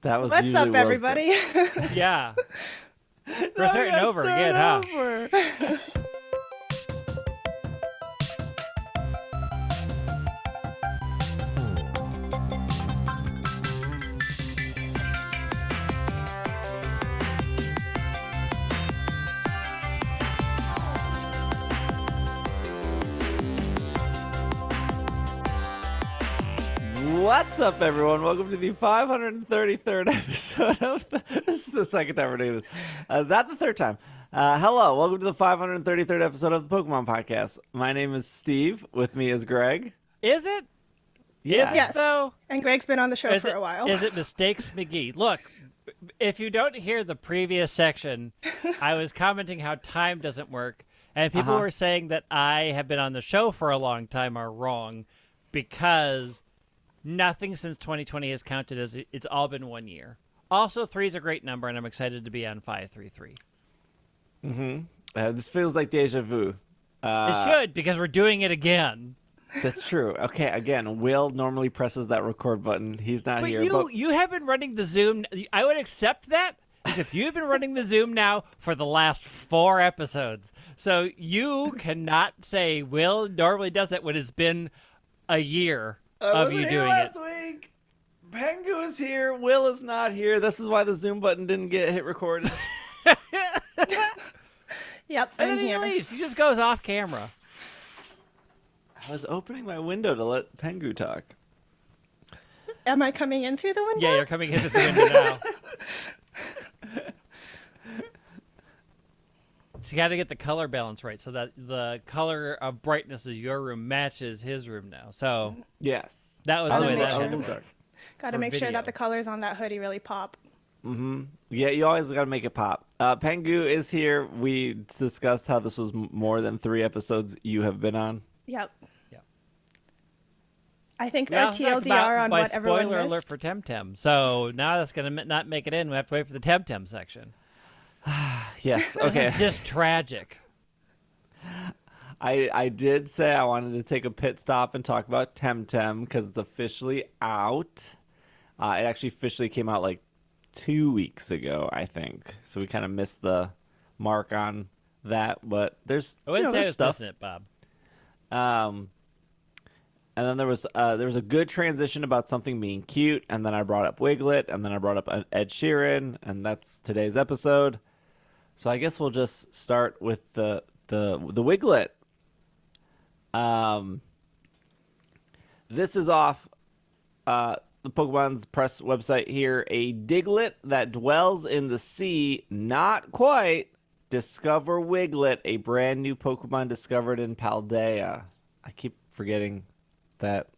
That was What's usually up, Will's everybody? Yeah. We're starting over again, huh? What's up, everyone? Welcome to the 533rd episode of this is the second time we're doing this. Not the third time. Hello, welcome to the 533rd episode of the Pokemon Podcast. My name is Steve. With me is Greg. Is it? Yeah. Yes. Though? And Greg's been on the show for a while. Is it Mistakes McGee? Look, if you don't hear the previous section, I was commenting how time doesn't work, and people were saying that I have been on the show for a long time are wrong because nothing since 2020 has counted as it's all been 1 year. Also, 3 is a great number, and I'm excited to be on 533. This feels like deja vu. It should, because we're doing it again. That's true. Okay, again, Will normally presses that record button. He's not But here. you have been running the Zoom. I would accept that if you've been running the Zoom now for the last 4 episodes. So you cannot say Will normally does it when it's been a year of you doing last it. week. Pengu is here. Will is not here. This is why the Zoom button didn't get hit recorded. Yep, And I'm then he here. leaves. He just goes off camera. I was opening my window to let Pengu talk. Am I coming in through the window? Yeah, you're coming in at the window now. So you got to get the color balance right so that the color of brightness of your room matches his room now. So Yes. that was I the was way making that sure. happened. Got to for make sure video. that the colors on that hoodie really pop. Yeah, you always got to make it pop. Pengu is here. We discussed how this was more than 3 episodes you have been on. Yep. Yep. I think We our also talked TLDR about on my what everyone spoiler missed. alert for TemTem. So now that's going to not make it in. We have to wait for the TemTem section. Yes. Okay. This is just tragic. I did say I wanted to take a pit stop and talk about TemTem because it's officially out. It actually officially came out like 2 weeks ago, I think. So we kind of missed the mark on that, but there's I wouldn't say I there's was stuff. missing it, Bob. And then there was a good transition about something being cute, and then I brought up Wiglett, and then I brought up Ed Sheeran, and that's today's episode. So I guess we'll just start with the Wiglett. This is off the Pokemon's press website here. A Diglett that dwells in the sea, not quite. Discover Wiglett, a brand new Pokemon discovered in Paldea. I keep forgetting that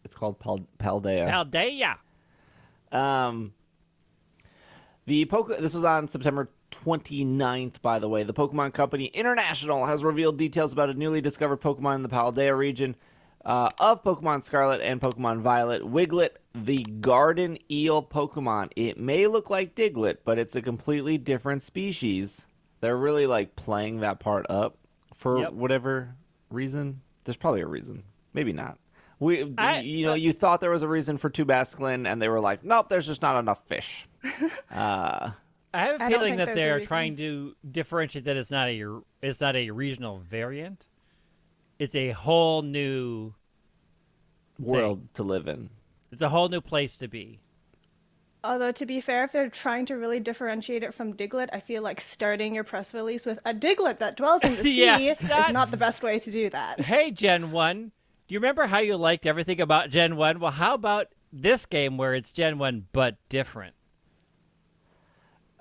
it's called Paldea. Paldea. This was on September 29th, by the way. The Pokemon Company International has revealed details about a newly discovered Pokemon in the Paldea region of Pokemon Scarlet and Pokemon Violet. Wiglett, the garden eel Pokemon. It may look like Diglett, but it's a completely different species. They're really like playing that part up for whatever reason. There's probably a reason. Maybe not. You thought there was a reason for Tubasklin, and they were like, nope, there's just not enough fish. I have a I don't feeling think that there's a they're reason. trying to differentiate that it's not a regional variant. It's a whole new World to live in. It's a whole new place to be. Although, to be fair, if they're trying to really differentiate it from Diglett, I feel like starting your press release with a Diglett that dwells in the sea Yeah, is not the best way to do that. Hey, Gen 1, do you remember how you liked everything about Gen 1? Well, how about this game where it's Gen 1 but different?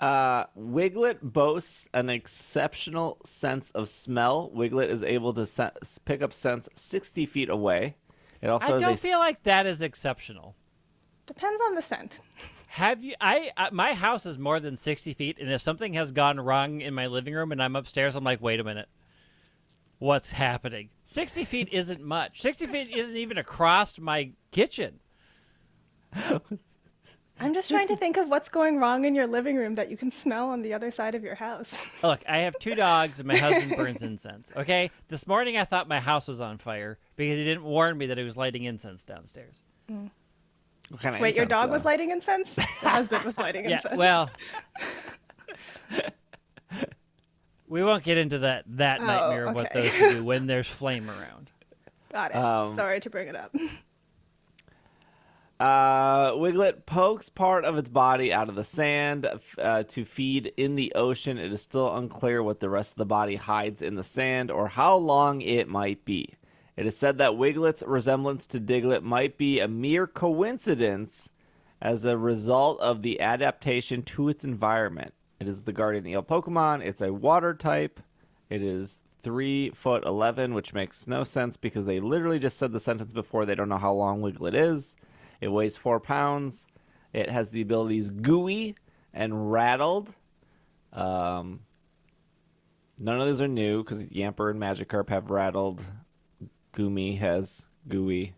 Wiglett boasts an exceptional sense of smell. Wiglett is able to pick up scents 60 feet away. It also I has don't feel like that is exceptional. Depends on the scent. Have you? My house is more than 60 feet, and if something has gone wrong in my living room and I'm upstairs, I'm like, wait a minute. What's happening? 60 feet isn't much. 60 feet isn't even across my kitchen. I'm just trying to think of what's going wrong in your living room that you can smell on the other side of your house. Look, I have 2 dogs and my husband burns incense, okay? This morning I thought my house was on fire because he didn't warn me that he was lighting incense downstairs. What kind of Wait, your incense, dog though? was lighting incense? Your husband was lighting Yeah, incense. well, we won't get into that nightmare of what okay. those should do when there's flame around. Got it. Sorry to bring it up. Wiglett pokes part of its body out of the sand to feed in the ocean. It is still unclear what the rest of the body hides in the sand or how long it might be. It is said that Wiglett's resemblance to Diglett might be a mere coincidence as a result of the adaptation to its environment. It is the guardian eel Pokemon. It's a water type. It is 3'11", which makes no sense because they literally just said the sentence before. They don't know how long Wiglett is. It weighs 4 pounds. It has the abilities Gooey and Rattled. None of those are new because Yamper and Magikarp have Rattled. Goomy has Gooey,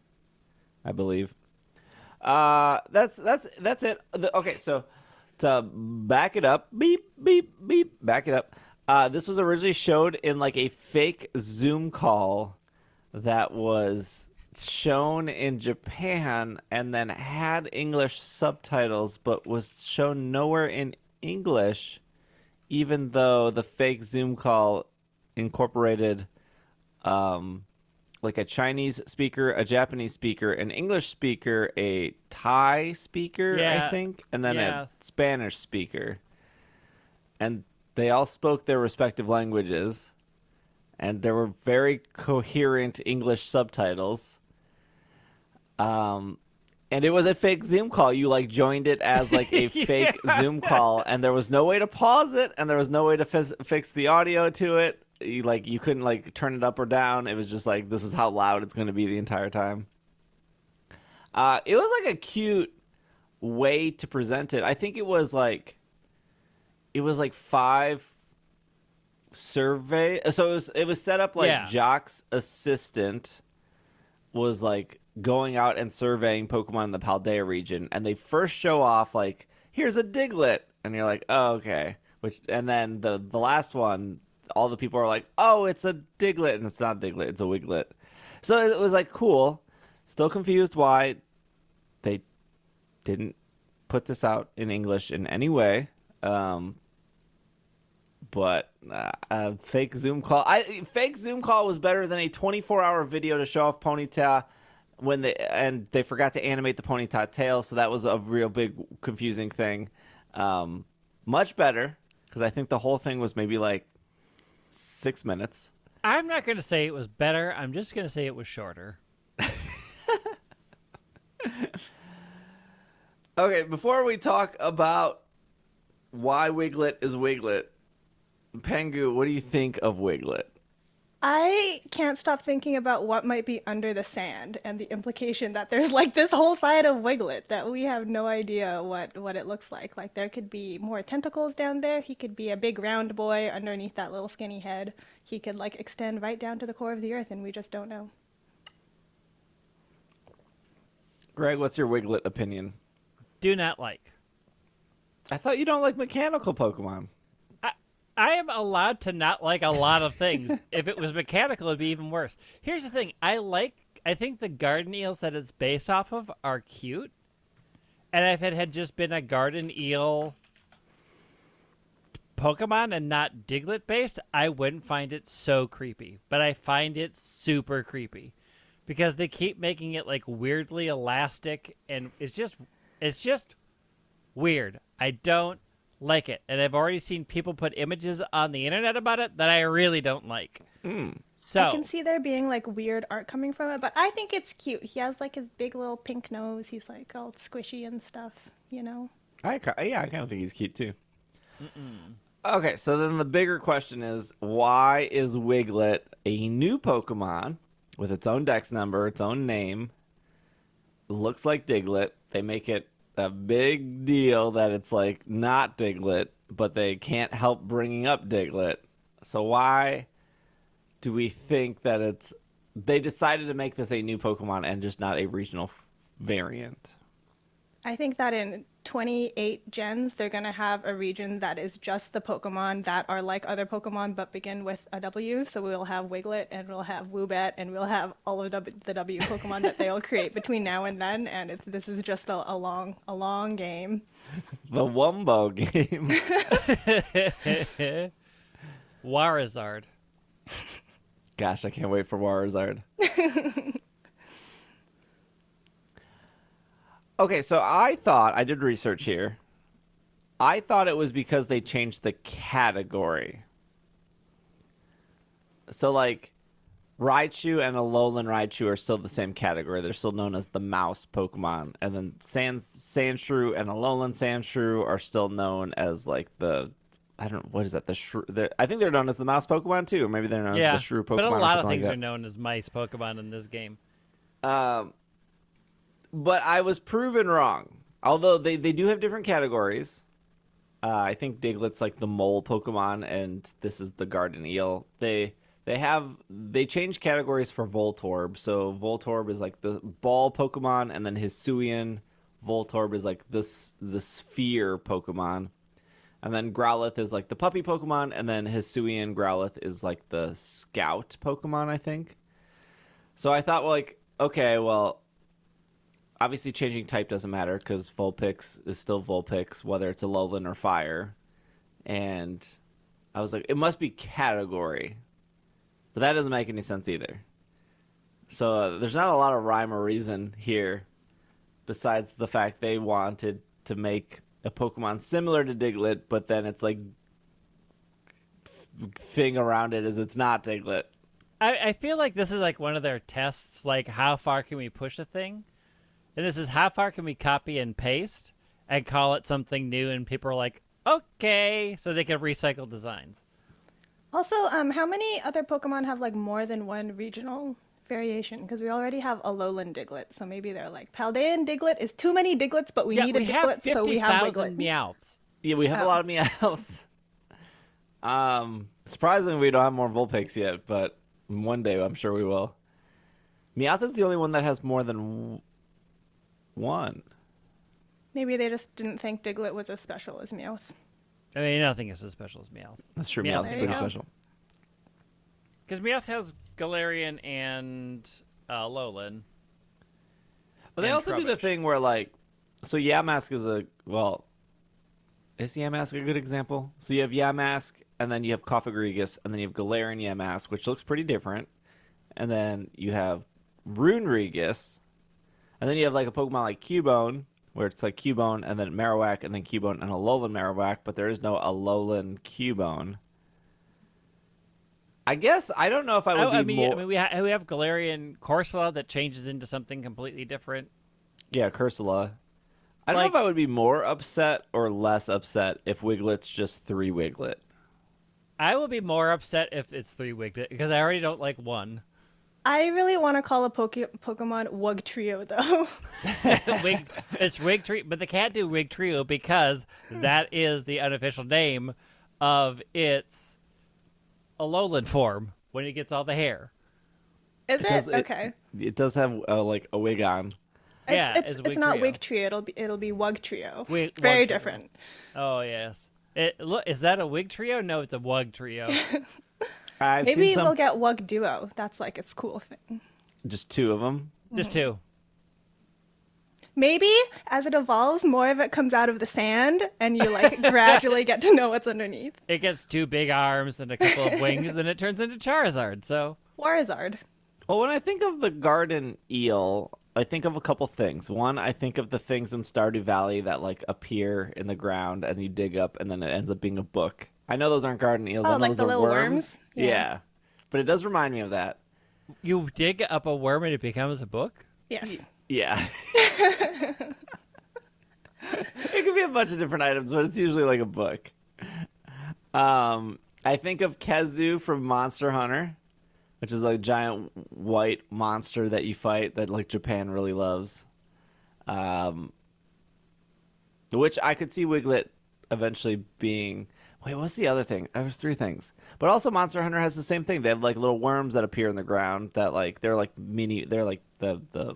I believe. That's it. Okay, so to back it up, beep beep beep, back it up. This was originally showed in like a fake Zoom call that was shown in Japan and then had English subtitles, but was shown nowhere in English, even though the fake Zoom call incorporated like a Chinese speaker, a Japanese speaker, an English speaker, a Thai speaker, I think, and then a Spanish speaker. And they all spoke their respective languages, and there were very coherent English subtitles. And it was a fake Zoom call. You like joined it as like a fake Zoom call, and there was no way to pause it, and there was no way to fix the audio to it. You couldn't like turn it up or down. It was just like, this is how loud it's going to be the entire time. It was like a cute way to present it. I think it was like 5 survey. So it was set up like Jock's assistant was like going out and surveying Pokemon in the Paldea region, and they first show off like, here's a Diglett, and you're like, oh, okay. And then the last one, all the people are like, oh, it's a Diglett, and it's not a Diglett, it's a Wiglett. So it was like cool. Still confused why they didn't put this out in English in any way. But fake Zoom call. Fake Zoom call was better than a 24-hour video to show off Ponyta and they forgot to animate the Ponyta tail, so that was a real big confusing thing. Much better, because I think the whole thing was maybe like 6 minutes. I'm not going to say it was better. I'm just going to say it was shorter. Okay, before we talk about why Wiglett is Wiglett, Pengu, what do you think of Wiglett? I can't stop thinking about what might be under the sand and the implication that there's like this whole side of Wiglett that we have no idea what it looks like. Like there could be more tentacles down there. He could be a big round boy underneath that little skinny head. He could like extend right down to the core of the earth and we just don't know. Greg, what's your Wiglett opinion? Do not like. I thought you don't like mechanical Pokemon. I am allowed to not like a lot of things. If it was mechanical, it'd be even worse. Here's the thing. I think the garden eels that it's based off of are cute. And if it had just been a garden eel Pokemon and not Diglett based, I wouldn't find it so creepy. But I find it super creepy. Because they keep making it like weirdly elastic, and it's just weird. I don't like it, and I've already seen people put images on the internet about it that I really don't like. So I can see there being like weird art coming from it, but I think it's cute. He has like his big little pink nose. He's like all squishy and stuff, you know? I kind of think he's cute too. Okay, so then the bigger question is, why is Wiglett a new Pokemon with its own dex number, its own name, looks like Diglett? They make it a big deal that it's like not Diglett, but they can't help bringing up Diglett. So why do we think that they decided to make this a new Pokemon and just not a regional variant? I think that in 28 gens, they're going to have a region that is just the Pokemon that are like other Pokemon but begin with a W. So we'll have Wiglett and we'll have Woobat and we'll have all of the W Pokemon that they'll create between now and then. And this is just a long game. The Wumbo game. Warizard. Gosh, I can't wait for Warizard. Okay, so I did research here. I thought it was because they changed the category. So, like, Raichu and Alolan Raichu are still the same category. They're still known as the mouse Pokemon. And then Sandshrew and Alolan Sandshrew are still known as, like, what is that? I think they're known as the mouse Pokemon, too. Or maybe they're known as the Shrew Pokemon. But a lot of like things that. are known as mice Pokemon in this game. But I was proven wrong. Although they do have different categories. I think Diglett's like the mole Pokemon, and this is the garden eel. They changed categories for Voltorb. So Voltorb is like the ball Pokemon, and then Hisuian Voltorb is like the sphere Pokemon. And then Growlithe is like the puppy Pokemon, and then Hisuian Growlithe is like the scout Pokemon, I think. So I thought, well, like, okay, well, obviously changing type doesn't matter because Vulpix is still Vulpix, whether it's Alolan or Fire. And I was like, it must be category. But that doesn't make any sense either. So there's not a lot of rhyme or reason here besides the fact they wanted to make a Pokemon similar to Diglett, but then it's like thing around it is it's not Diglett. I feel like this is like one of their tests, like how far can we push a thing? And this is how far can we copy and paste and call it something new, and people are like, okay, so they can recycle designs. Also, how many other Pokemon have like more than one regional variation? Because we already have Alolan Diglett, so maybe they're like, Paldean Diglett is too many Diglets, but we need a Diglett, so we have Wiglett. Meowths. Yeah, we have a lot of Meowths. Surprisingly, we don't have more Vulpix yet, but one day I'm sure we will. Meowth is the only one that has more than one. Maybe they just didn't think Diglett was as special as Meowth. I mean, nothing is as special as Meowth. That's true. Meowth Meowth's there pretty you go. special. Because Meowth has Galarian and Alolan. But they and also do the Trubbish. thing where, like, so Yamask is is Yamask a good example? So you have Yamask, and then you have Cofagrigus, and then you have Galarian Yamask, which looks pretty different. And then you have Runerigus, and then you have like a Pokemon like Cubone, where it's like Cubone, and then Marowak, and then Cubone, and Alolan Marowak, but there is no Alolan Cubone. I guess I don't know if I would be more. I mean, we have Galarian Corsola that changes into something completely different. Yeah, Cursula. I don't know if I would be more upset or less upset if Wiglet's just 3 Wiglett. I will be more upset if it's 3 Wiglett, because I already don't like one. I really want to call a Pokemon Wugtrio, though. It's Wigtrio, but they can't do Wigtrio because that is the unofficial name of its Alolan form when it gets all the hair. Is it? Okay. It does have like a wig on. Yeah, it's not Wigtrio. Wigtrio. It'll be Wugtrio. Wugtrio. Very different. Oh yes. Look, is that a Wigtrio? No, it's a Wugtrio. Maybe we'll get Wugduo. That's like its cool thing. Just 2 of them. Just 2. Maybe as it evolves, more of it comes out of the sand, and you like gradually get to know what's underneath. It gets 2 big arms and a couple of wings, then it turns into Charizard. So Warizard. Well, when I think of the garden eel, I think of a couple things. One, I think of the things in Stardew Valley that like appear in the ground and you dig up, and then it ends up being a book. I know those aren't garden eels. I know like those the are little worms? Yeah, but it does remind me of that. you dig up a worm and it becomes a book? Yes. Yeah. It could be a bunch of different items, but it's usually like a book. I think of Kazu from Monster Hunter, which is like a giant white monster that you fight that like Japan really loves. Which I could see Wiglett eventually being. Wait, what's the other thing? There was 3 things. But also Monster Hunter has the same thing. They have like little worms that appear in the ground that like they're like the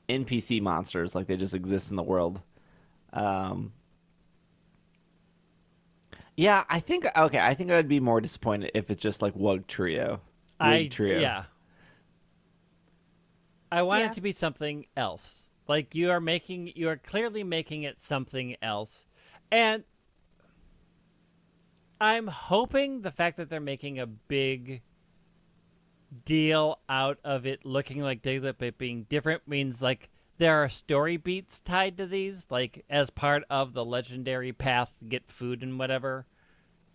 NPC monsters, like they just exist in the world. Um, yeah, I think I would be more disappointed if it's just like Wig Trio. Yeah. I want Yeah. it to be something else. Like you are clearly making it something else. And I'm hoping the fact that they're making a big deal out of it looking like Diglett but being different means like there are story beats tied to these, like as part of the legendary path to get food and whatever.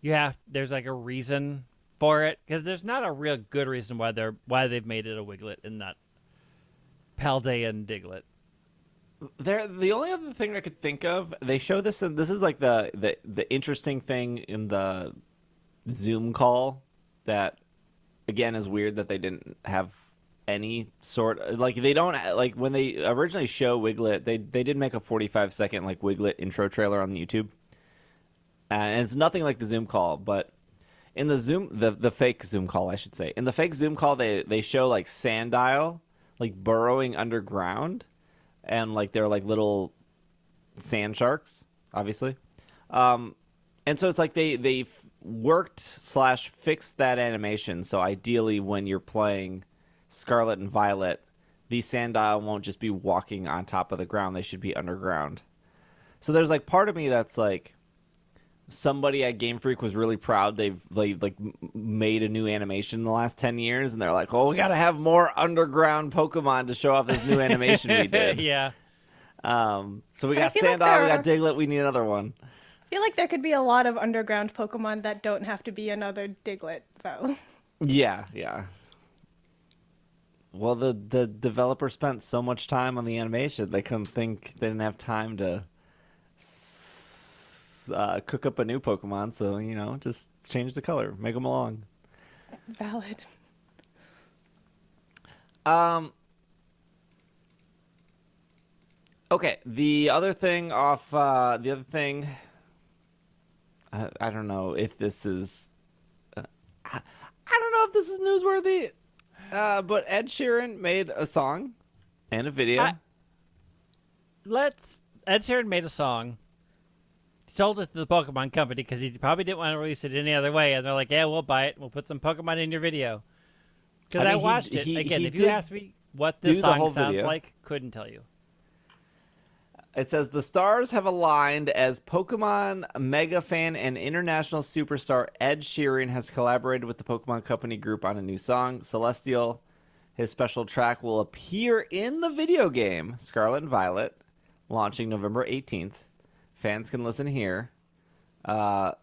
There's like a reason for it, because there's not a real good reason why they've made it a Wiglett and not Paldean Diglett. The only other thing I could think of, they show this, and this is like the interesting thing in the Zoom call that, again, is weird that they didn't have any sort, like they don't, like when they originally show Wiglett, they did make a 45-second like Wiglett intro trailer on YouTube, and it's nothing like the Zoom call, but in the fake Zoom call, I should say, in the fake Zoom call, they show like Sandile like burrowing underground, and like they're like little sand sharks, obviously. And so it's like they worked / fixed that animation. So ideally, when you're playing Scarlet and Violet, these Sandile won't just be walking on top of the ground. They should be underground. So there's like part of me that's like, somebody at Game Freak was really proud they like made a new animation in the last 10 years, and they're like, oh, we gotta have more underground Pokemon to show off this new animation we did. Yeah. So we got I feel like Sandile, we got Diglett, we need another one. I feel like there could be a lot of underground Pokemon that don't have to be another Diglett, though. Yeah. Well, the developer spent so much time on the animation, they didn't have time to cook up a new Pokemon, so, just change the color, make them along. Valid. Okay, the other thing, I don't know if this is, I don't know if this is newsworthy, but Ed Sheeran made a song and a video. Ed Sheeran made a song, sold it to the Pokemon Company because he probably didn't want to release it any other way, and they're like, yeah, we'll buy it, we'll put some Pokemon in your video. Because I watched it. Again, if you asked me what this song sounds like, couldn't tell you. It says, the stars have aligned as Pokemon mega fan and international superstar Ed Sheeran has collaborated with the Pokemon Company group on a new song, Celestial. His special track will appear in the video game, Scarlet and Violet, launching November 18th. Fans can listen here.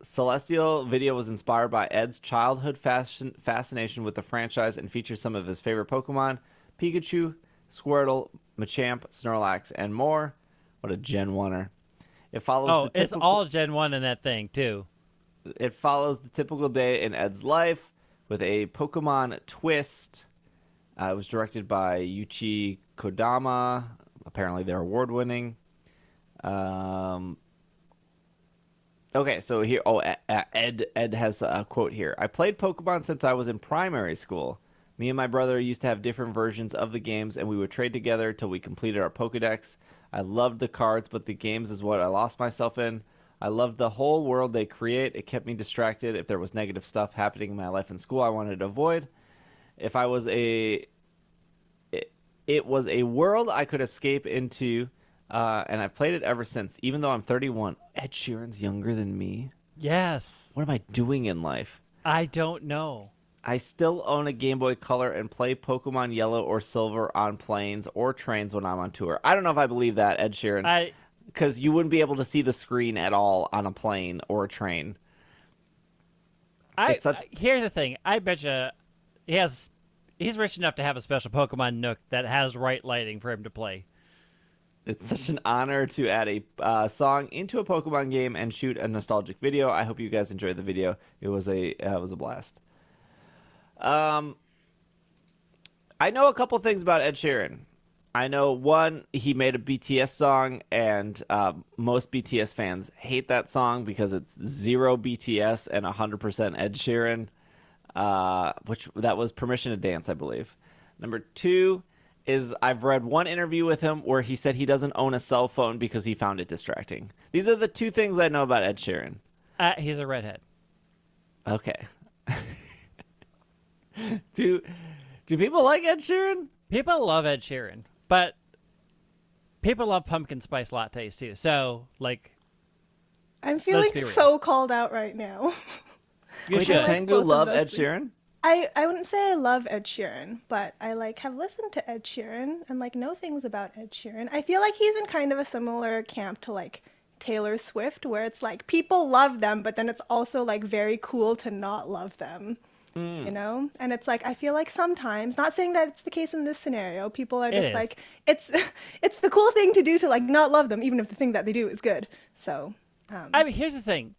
Celestial video was inspired by Ed's childhood fascination with the franchise and features some of his favorite Pokemon, Pikachu, Squirtle, Machamp, Snorlax, and more. What a Gen 1er. It follows it's all Gen 1 in that thing, too. It follows the typical day in Ed's life with a Pokemon twist. It was directed by Yuichi Kodama. Apparently they're award-winning. Okay, so here, Ed has a quote here. I played Pokemon since I was in primary school. Me and my brother used to have different versions of the games, and we would trade together till we completed our Pokedex. I loved the cards, but the games is what I lost myself in. I loved the whole world they create. It kept me distracted. If there was negative stuff happening in my life and school, I wanted to avoid. It was a world I could escape into, and I've played it ever since. Even though I'm 31, Ed Sheeran's younger than me. Yes. What am I doing in life? I don't know. I still own a Game Boy Color and play Pokemon Yellow or Silver on planes or trains when I'm on tour. I don't know if I believe that, Ed Sheeran, because you wouldn't be able to see the screen at all on a plane or a train. Here's the thing. I bet you he's rich enough to have a special Pokemon Nook that has right lighting for him to play. It's such an honor to add a song into a Pokemon game and shoot a nostalgic video. I hope you guys enjoyed the video. It was a blast. I know a couple things about Ed Sheeran. I know, one, he made a BTS song, and most BTS fans hate that song because it's 0 BTS and 100% Ed Sheeran, which that was Permission to Dance, I believe. Number 2, is I've read one interview with him where he said he doesn't own a cell phone because he found it distracting. These are the two things I know about Ed Sheeran. He's a redhead. Okay. Do people like Ed Sheeran? People love Ed Sheeran, but people love pumpkin spice lattes too. So, like, I'm feeling so called out right now. Does Tengu love Ed Sheeran? I wouldn't say I love Ed Sheeran, but I have listened to Ed Sheeran and know things about Ed Sheeran. I feel like he's in kind of a similar camp to Taylor Swift, where it's people love them, but then it's also very cool to not love them. You know? And it's I feel like sometimes, not saying that it's the case in this scenario, people are just it's the cool thing to do to not love them, even if the thing that they do is good. So I mean, here's the thing.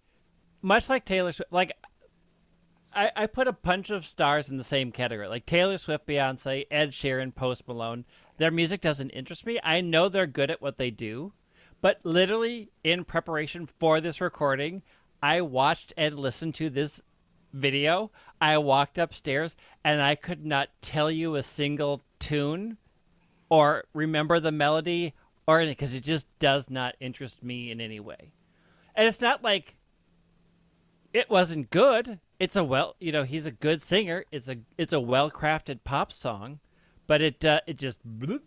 Much like Taylor Swift, I put a bunch of stars in the same category. Taylor Swift, Beyonce, Ed Sheeran, Post Malone. Their music doesn't interest me. I know they're good at what they do, but literally in preparation for this recording, I watched and listened to this video. I walked upstairs and I could not tell you a single tune or remember the melody or anything because it just does not interest me in any way. And it's not it wasn't good. It's he's a good singer. It's a well-crafted pop song, but it just bloop,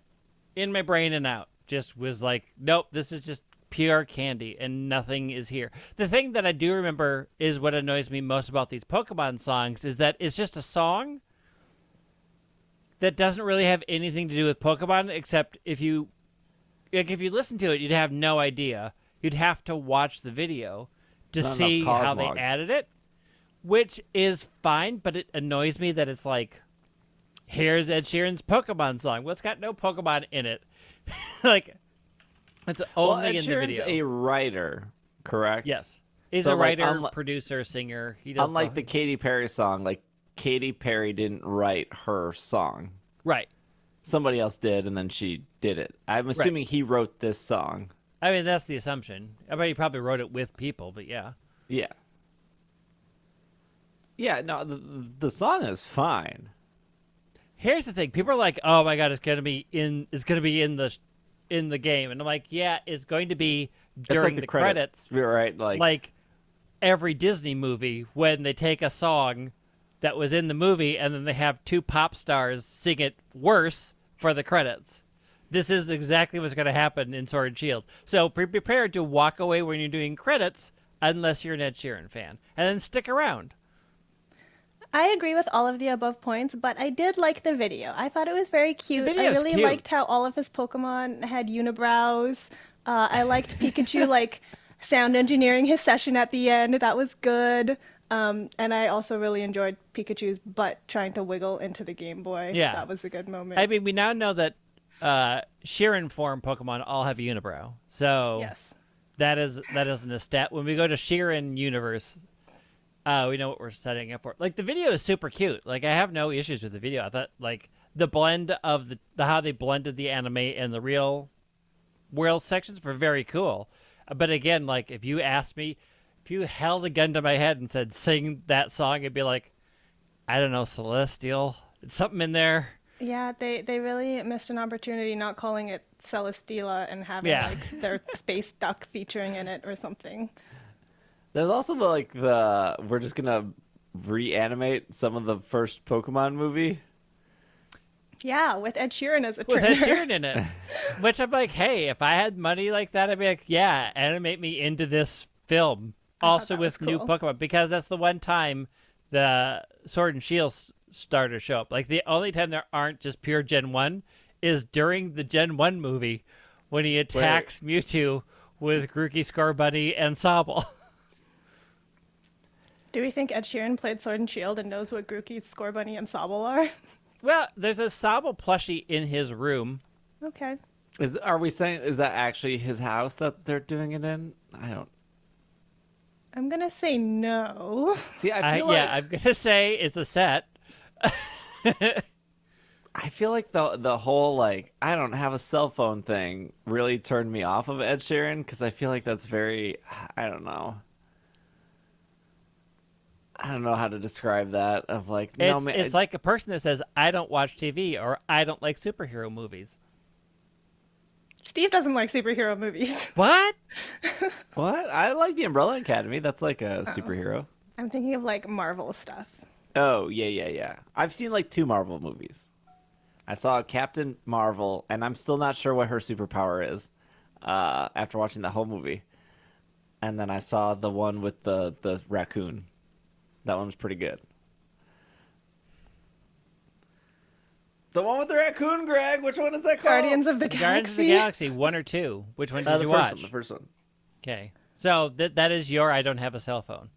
in my brain and out. Just was nope, this is just pure candy and nothing is here. The thing that I do remember is what annoys me most about these Pokemon songs is that it's just a song that doesn't really have anything to do with Pokemon, except if you listen to it, you'd have no idea. You'd have to watch the video to see how they added it, which is fine, but it annoys me that it's here's Ed Sheeran's Pokemon song. Well, it's got no Pokemon in it. It's only Ed in Sheeran's the video. A writer, correct? Yes. He's a writer, producer, singer. He does unlike the Katy Perry song, Katy Perry didn't write her song. Right. Somebody else did, and then she did it. I'm assuming he wrote this song. I mean, that's the assumption. I bet he probably wrote it with people, but yeah. Yeah. Yeah, no, the song is fine. Here's the thing: people are like, "Oh my god, it's gonna be in the game," and I'm like, "Yeah, it's going to be during the credits." Right? Like every Disney movie when they take a song that was in the movie and then they have two pop stars sing it worse for the credits. This is exactly what's going to happen in Sword and Shield. So be prepared to walk away when you're doing credits, unless you're an Ed Sheeran fan, and then stick around. I agree with all of the above points, but I did like the video. I thought it was very cute. I really liked how all of his Pokemon had unibrows. I liked Pikachu sound engineering his session at the end. That was good. And I also really enjoyed Pikachu's butt trying to wiggle into the Game Boy. Yeah. That was a good moment. I mean, we now know that Sheeran form Pokemon all have unibrow. So yes. that isn't a stat. When we go to Sheeran universe, we know what we're setting up for. The video is super cute. I have no issues with the video. I thought the blend of the how they blended the anime and the real world sections were very cool. But again, if you asked me, if you held a gun to my head and said sing that song, it'd be I don't know, Celestial. It's something in there. Yeah, they really missed an opportunity not calling it Celesteela and having their space duck featuring in it or something. There's also we're just gonna reanimate some of the first Pokemon movie. Yeah, with Ed Sheeran as a trainer. With Ed Sheeran in it. Which I'm hey, if I had money like that, I'd be yeah, animate me into this film. Also with new Pokemon, because that's the one time the Sword and Shield starters show up. The only time there aren't just pure Gen 1 is during the Gen 1 movie when he attacks Mewtwo with Grookey, Scorbunny, and Sobble. Do we think Ed Sheeran played Sword and Shield and knows what Grookey, Scorbunny, and Sobble are? Well, there's a Sobble plushie in his room. Okay. Are we saying, is that actually his house that they're doing it in? I'm going to say no. See, I feel I'm going to say it's a set. I feel like the whole I don't have a cell phone thing really turned me off of Ed Sheeran, because I feel like that's very, I don't know. I don't know how to describe that. Of like, It's like a person that says, I don't watch TV or I don't like superhero movies. Steve doesn't like superhero movies. What? what? I like the Umbrella Academy. That's like a superhero. I'm thinking of like Marvel stuff. Oh, yeah. I've seen like 2 Marvel movies. I saw Captain Marvel, and I'm still not sure what her superpower is after watching the whole movie. And then I saw the one with the raccoon. That one was pretty good. The one with the raccoon, Greg. Which one is that called? Guardians of the Galaxy. Guardians of the Galaxy, 1 or 2. Which one did you watch? The first one. Okay. So that is your I don't have a cell phone.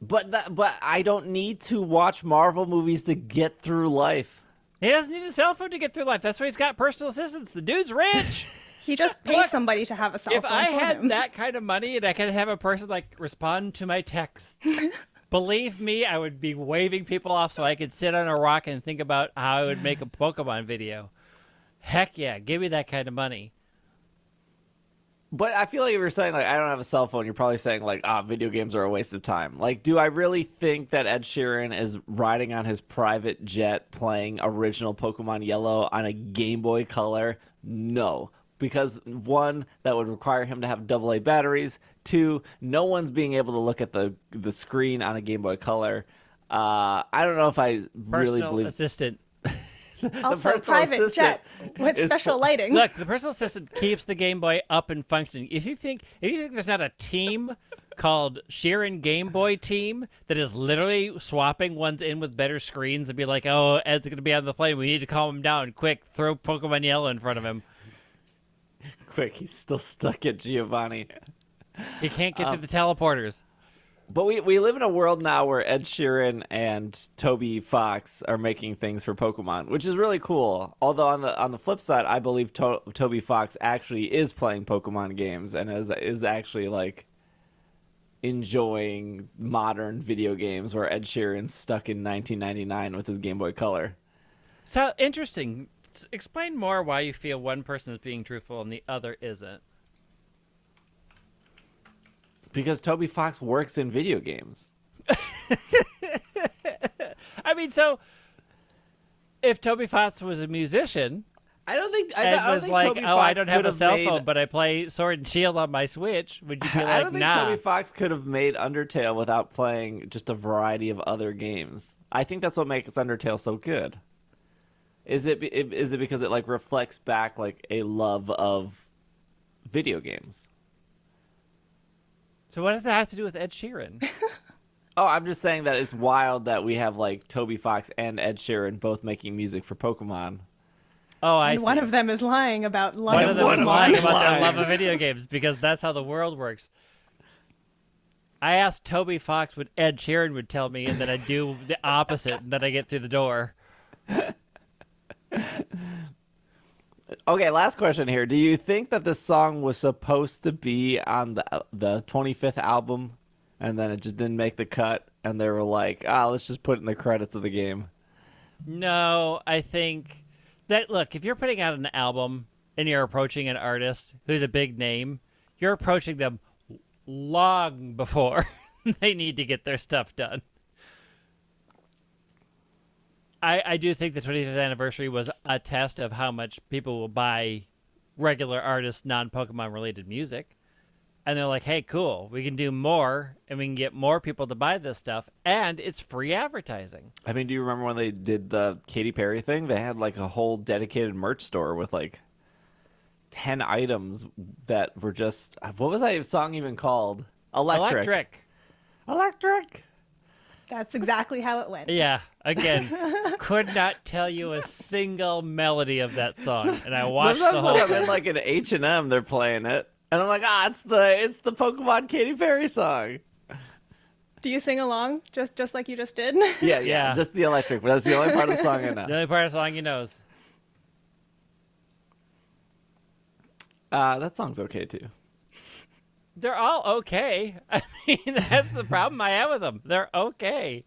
But I don't need to watch Marvel movies to get through life. He doesn't need a cell phone to get through life. That's why he's got personal assistants. The dude's rich. He just pays somebody to have a cell phone. If I for had him. that kind of money and I could have a person like respond to my texts, believe me, I would be waving people off so I could sit on a rock and think about how I would make a Pokemon video. Heck yeah, give me that kind of money. But I feel like if you're saying, like, I don't have a cell phone, you're probably saying, like, video games are a waste of time. Like, do I really think that Ed Sheeran is riding on his private jet playing original Pokemon Yellow on a Game Boy Color? No. Because, 1, that would require him to have AA batteries. 2, no one's being able to look at the screen on a Game Boy Color. I don't know if I really believe... Personal assistant. Also, private jet with special lighting. Look, the personal assistant keeps the Game Boy up and functioning. If you think there's not a team called Sheeran Game Boy Team that is literally swapping ones in with better screens and be like, oh, Ed's going to be on the plane. We need to calm him down. Quick, throw Pokemon Yellow in front of him. Quick, he's still stuck at Giovanni. He can't get through the teleporters. But we live in a world now where Ed Sheeran and Toby Fox are making things for Pokemon, which is really cool. Although on the flip side, I believe Toby Fox actually is playing Pokemon games and is actually like enjoying modern video games, where Ed Sheeran's stuck in 1999 with his Game Boy Color. So interesting. Explain more why you feel one person is being truthful and the other isn't. Because Toby Fox works in video games. I mean, so if Toby Fox was a musician, I don't think and I don't was think like, Toby oh, Fox I don't have could a cell made- phone, but I play Sword and Shield on my Switch, would you be like, I don't think nah? Toby Fox could have made Undertale without playing just a variety of other games. I think that's what makes Undertale so good. Is it because it like reflects back like a love of video games? So what does that have to do with Ed Sheeran? Oh, I'm just saying that it's wild that we have like Toby Fox and Ed Sheeran both making music for Pokemon. Oh, I And see. one of them is lying about love. One of them is lying about their lying. love of video games because that's how the world works. I asked Toby Fox what Ed Sheeran would tell me, and then I do the opposite, and then I get through the door. Okay, last question here. Do you think that this song was supposed to be on the 25th album, and then it just didn't make the cut, and they were like, let's just put it in the credits of the game? No, I think that, look, if you're putting out an album and you're approaching an artist who's a big name, you're approaching them long before they need to get their stuff done. I do think the 25th anniversary was a test of how much people will buy regular artist, non-Pokemon related music. And they're like, hey, cool, we can do more, and we can get more people to buy this stuff, and it's free advertising. I mean, do you remember when they did the Katy Perry thing? They had like a whole dedicated merch store with like 10 items that were just, what was that song even called? Electric. That's exactly how it went. Yeah, again, could not tell you a single melody of that song, and I watched Sometimes the whole when I'm thing. in like an H&M, they're playing it. And I'm like, it's the Pokemon Katy Perry song. Do you sing along just like you just did? Yeah, Yeah. just the electric, but that's the only part of the song I know. The only part of the song you know is, That song's okay too. they're all okay. I mean, that's the problem I have with them. They're okay.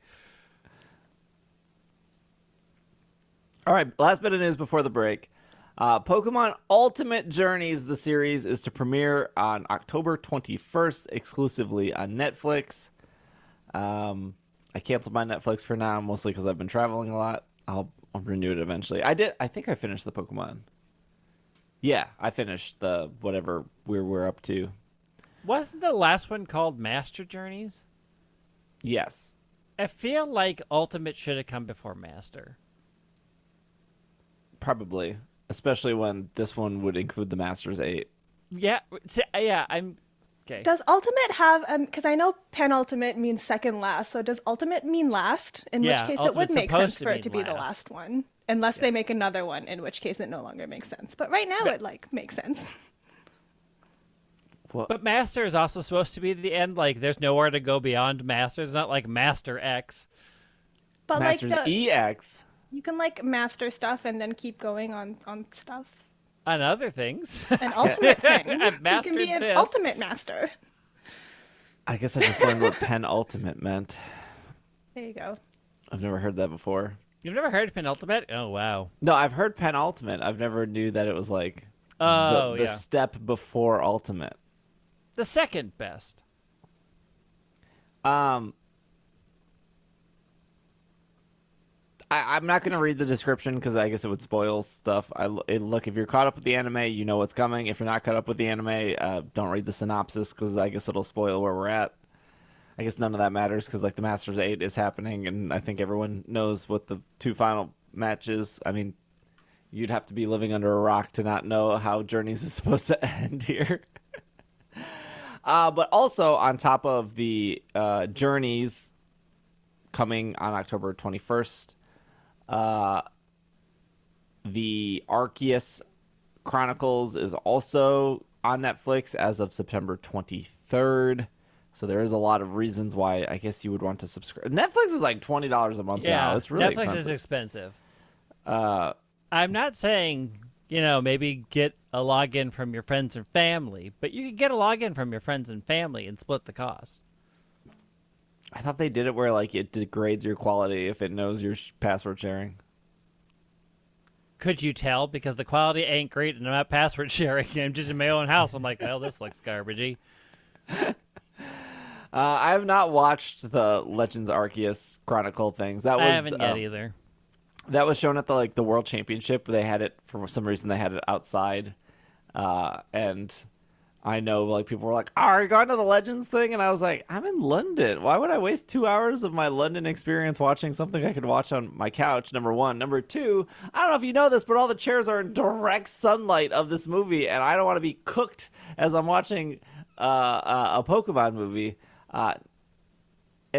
All right, last bit of news before the break. Pokemon Ultimate Journeys, the series, is to premiere on October 21st exclusively on Netflix. I canceled my Netflix for now, mostly because I've been traveling a lot. I'll renew it eventually. I think I finished the Pokemon. Yeah, I finished the whatever we're up to. Wasn't the last one called Master Journeys? Yes. I feel like Ultimate should have come before Master. Probably. Especially when this one would include the Masters 8. Yeah, I'm... Okay. Does ultimate have because I know penultimate means second last, so does ultimate mean last? In which case it would make sense for it to be the last one. Unless they make another one, in which case it no longer makes sense. But right now it makes sense. Well, But Master is also supposed to be the end. Like, there's nowhere to go beyond Master. It's not like Master X. But Masters like EX. you can like master stuff and then keep going on stuff. On other things. An ultimate thing. I've You mastered can be an this. ultimate master. I guess I just learned what penultimate meant. There you go. I've never heard that before. You've never heard of Penultimate? Oh, wow. No, I've heard penultimate. I've never knew that it was like Oh, the yeah. step before ultimate. The second best. I'm not going to read the description because I guess it would spoil stuff. Look, if you're caught up with the anime, you know what's coming. If you're not caught up with the anime, don't read the synopsis because I guess it'll spoil where we're at. I guess none of that matters because like the Masters 8 is happening, and I think everyone knows what the two final matches. I mean, you'd have to be living under a rock to not know how Journeys is supposed to end here. But also on top of the Journeys coming on October 21st, the Arceus Chronicles is also on Netflix as of September 23rd. So there is a lot of reasons why I guess you would want to subscribe. Netflix is like $20 a month now. It's really Netflix is expensive. I'm not saying, maybe get a login from your friends and family, but you can get a login from your friends and family and split the cost. I thought they did it where like it degrades your quality if it knows your password sharing. Could you tell? Because the quality ain't great and I'm not password sharing. I'm just in my own house. I'm like, well, this looks garbagey. I have not watched the Legends Arceus Chronicle things. I haven't yet either. That was shown at the World Championship. They had it for some reason. They had it outside, and I know like people were like, "Oh, are you going to the Legends thing?" And I was like, "I'm in London. Why would I waste 2 hours of my London experience watching something I could watch on my couch?" Number one. Number two, I don't know if you know this, but all the chairs are in direct sunlight of this movie, and I don't want to be cooked as I'm watching a Pokemon movie. And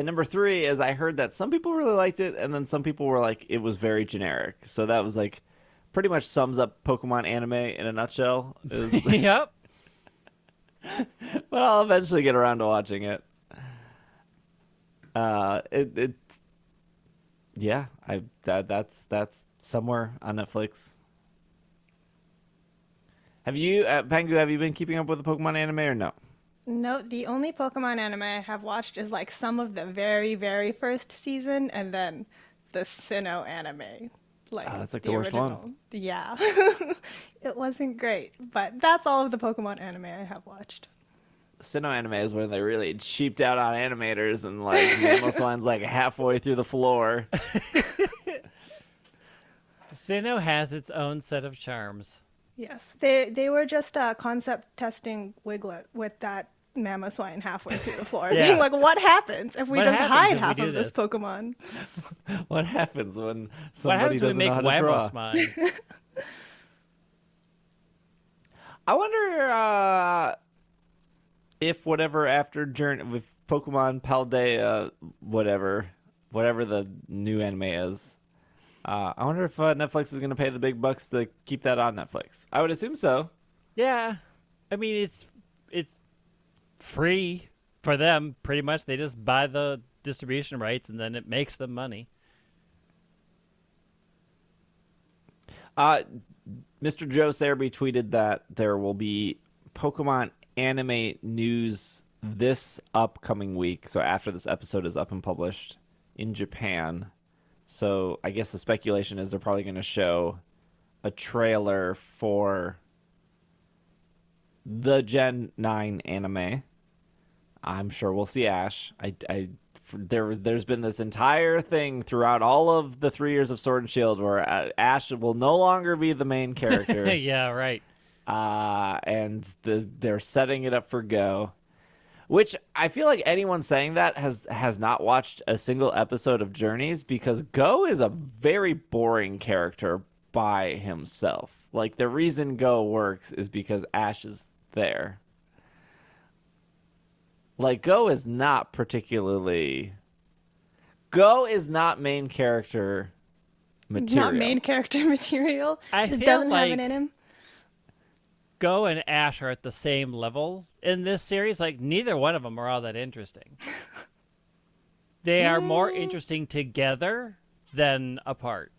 number three is I heard that some people really liked it, and then some people were like, it was very generic. So that was like pretty much sums up Pokemon anime in a nutshell. Yep. But I'll eventually get around to watching it. That's somewhere on Netflix. Have you, Pengu, have you been keeping up with the Pokemon anime or no? No, the only Pokemon anime I have watched is like some of the very, very first season and then the Sinnoh anime. Like, that's like the worst original. one. Yeah. It wasn't great, but that's all of the Pokemon anime I have watched. Sinnoh anime is when they really cheaped out on animators and like Mamoswine's like halfway through the floor. Sinnoh has its own set of charms. Yes, they were just concept testing Wiglett with that Mamoswine halfway through the floor, Yeah. being like, "What happens if we What just happens hide if we half do of this this? Pokemon?" What happens when What somebody happens when doesn't we know make how to draw? Whamosmine? I wonder if whatever after Journey with Pokemon Paldea, whatever the new anime is. I wonder if Netflix is going to pay the big bucks to keep that on Netflix. I would assume so. Yeah. I mean, it's free for them, pretty much. They just buy the distribution rights, and then it makes them money. Mr. Joe Sarby tweeted that there will be Pokemon anime news this upcoming week. So after this episode is up and published in Japan. So I guess the speculation is they're probably going to show a trailer for the Gen 9 anime. I'm sure we'll see Ash. I there's been this entire thing throughout all of the 3 years of Sword and Shield where Ash will no longer be the main character. Yeah, right. And they're setting it up for Go, which I feel like anyone saying that has not watched a single episode of Journeys, because Go is a very boring character by himself. Like, the reason Go works is because Ash is there. Like, Go is not main character material. Not main character material. I Just feel doesn't like have it in him. Go and Ash are at the same level in this series. Like, neither one of them are all that interesting. They are more interesting together than apart.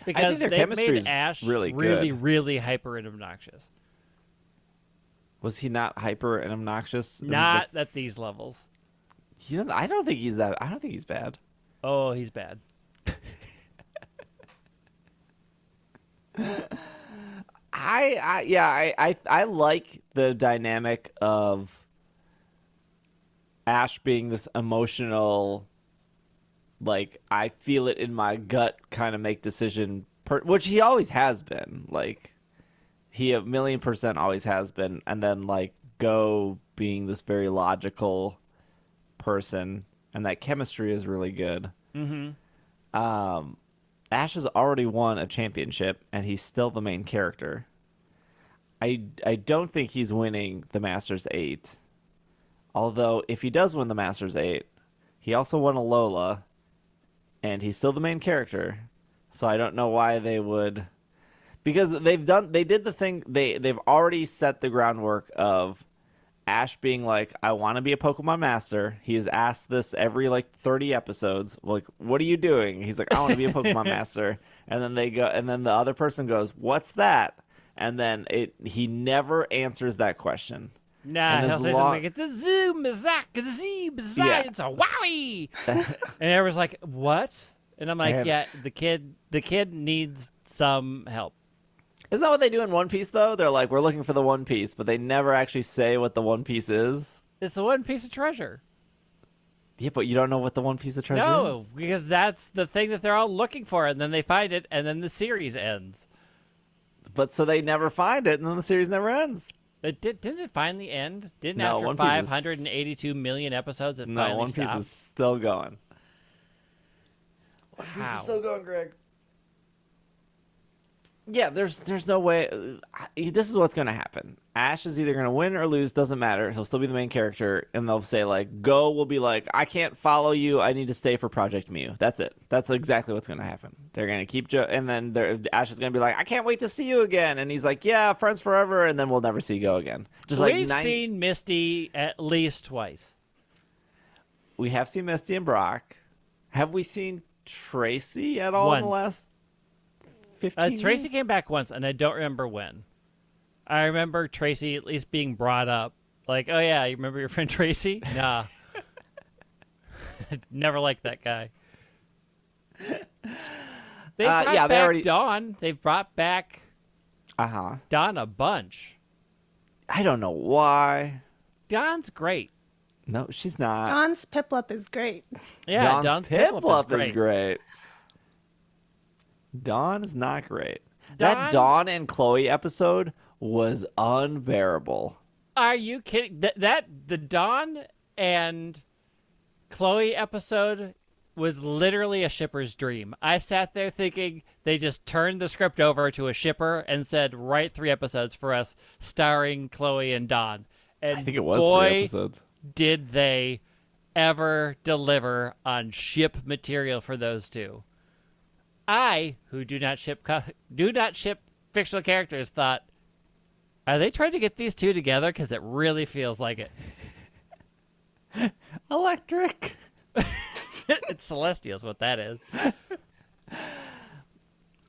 Because I think their they chemistry made is Ash really really, good. really hyper and obnoxious. Was he not hyper and obnoxious? Not at these levels. I don't think he's that. I don't think he's bad. Oh, he's bad. I like the dynamic of Ash being this emotional, like, I feel it in my gut kind of make decision, which he always has been. Like, he 1,000,000% always has been. And then, like, Go being this very logical person, and that chemistry is really good. Ash has already won a championship, and he's still the main character. I don't think he's winning the Masters 8. Although, if he does win the Masters 8, he also won a Lola, and he's still the main character. So I don't know why they would... Because they did the thing, they've already set the groundwork of Ash being like, I want to be a Pokemon Master. He is asked this every, like, 30 episodes. Like, what are you doing? He's like, I want to be a Pokemon Master. And then the other person goes, what's that? And then he never answers that question. Nah, he'll say something like, it's a zoom, a zack, a zee, it's a wowie. And everyone's like, what? And I'm like, yeah, the kid needs some help. Isn't that what they do in One Piece, though? They're like, we're looking for the One Piece, but they never actually say what the One Piece is. It's the one piece of treasure. Yeah, but you don't know what the One Piece of treasure is? No, because that's the thing that they're all looking for, and then they find it, and then the series ends. But so they never find it, and then the series never ends. Didn't it finally end? Didn't No, after One Piece 582 million episodes it finally One Piece stopped? is still going. One Piece is still going, Greg. Yeah, there's no way. This is what's going to happen. Ash is either going to win or lose. Doesn't matter. He'll still be the main character, and they'll say, like, Go will be like, I can't follow you. I need to stay for Project Mew. That's it. That's exactly what's going to happen. They're going to keep and then Ash is going to be like, I can't wait to see you again. And he's like, yeah, friends forever, and then we'll never see Go again. We've seen Misty at least twice. We have seen Misty and Brock. Have we seen Tracy at all in the last 15 Tracy years? came back once, and I don't remember when. I remember Tracy at least being brought up. Like, oh, yeah, you remember your friend Tracy? Nah. Never liked that guy. They brought back Dawn. They've brought back Dawn a bunch. I don't know why. Dawn's great. No, she's not. Dawn's Piplup is great. Yeah, Dawn's Piplup is great. Dawn is not great. Dawn? That Dawn and Chloe episode was unbearable. Are you kidding? The Dawn and Chloe episode was literally a shipper's dream. I sat there thinking they just turned the script over to a shipper and said, write 3 episodes for us starring Chloe and Dawn. And I think it was boy, 3 episodes. Did they ever deliver on ship material for those two. I, who do not ship fictional characters, thought, are they trying to get these two together? Because it really feels like it. Electric. It's Celestial's what that is.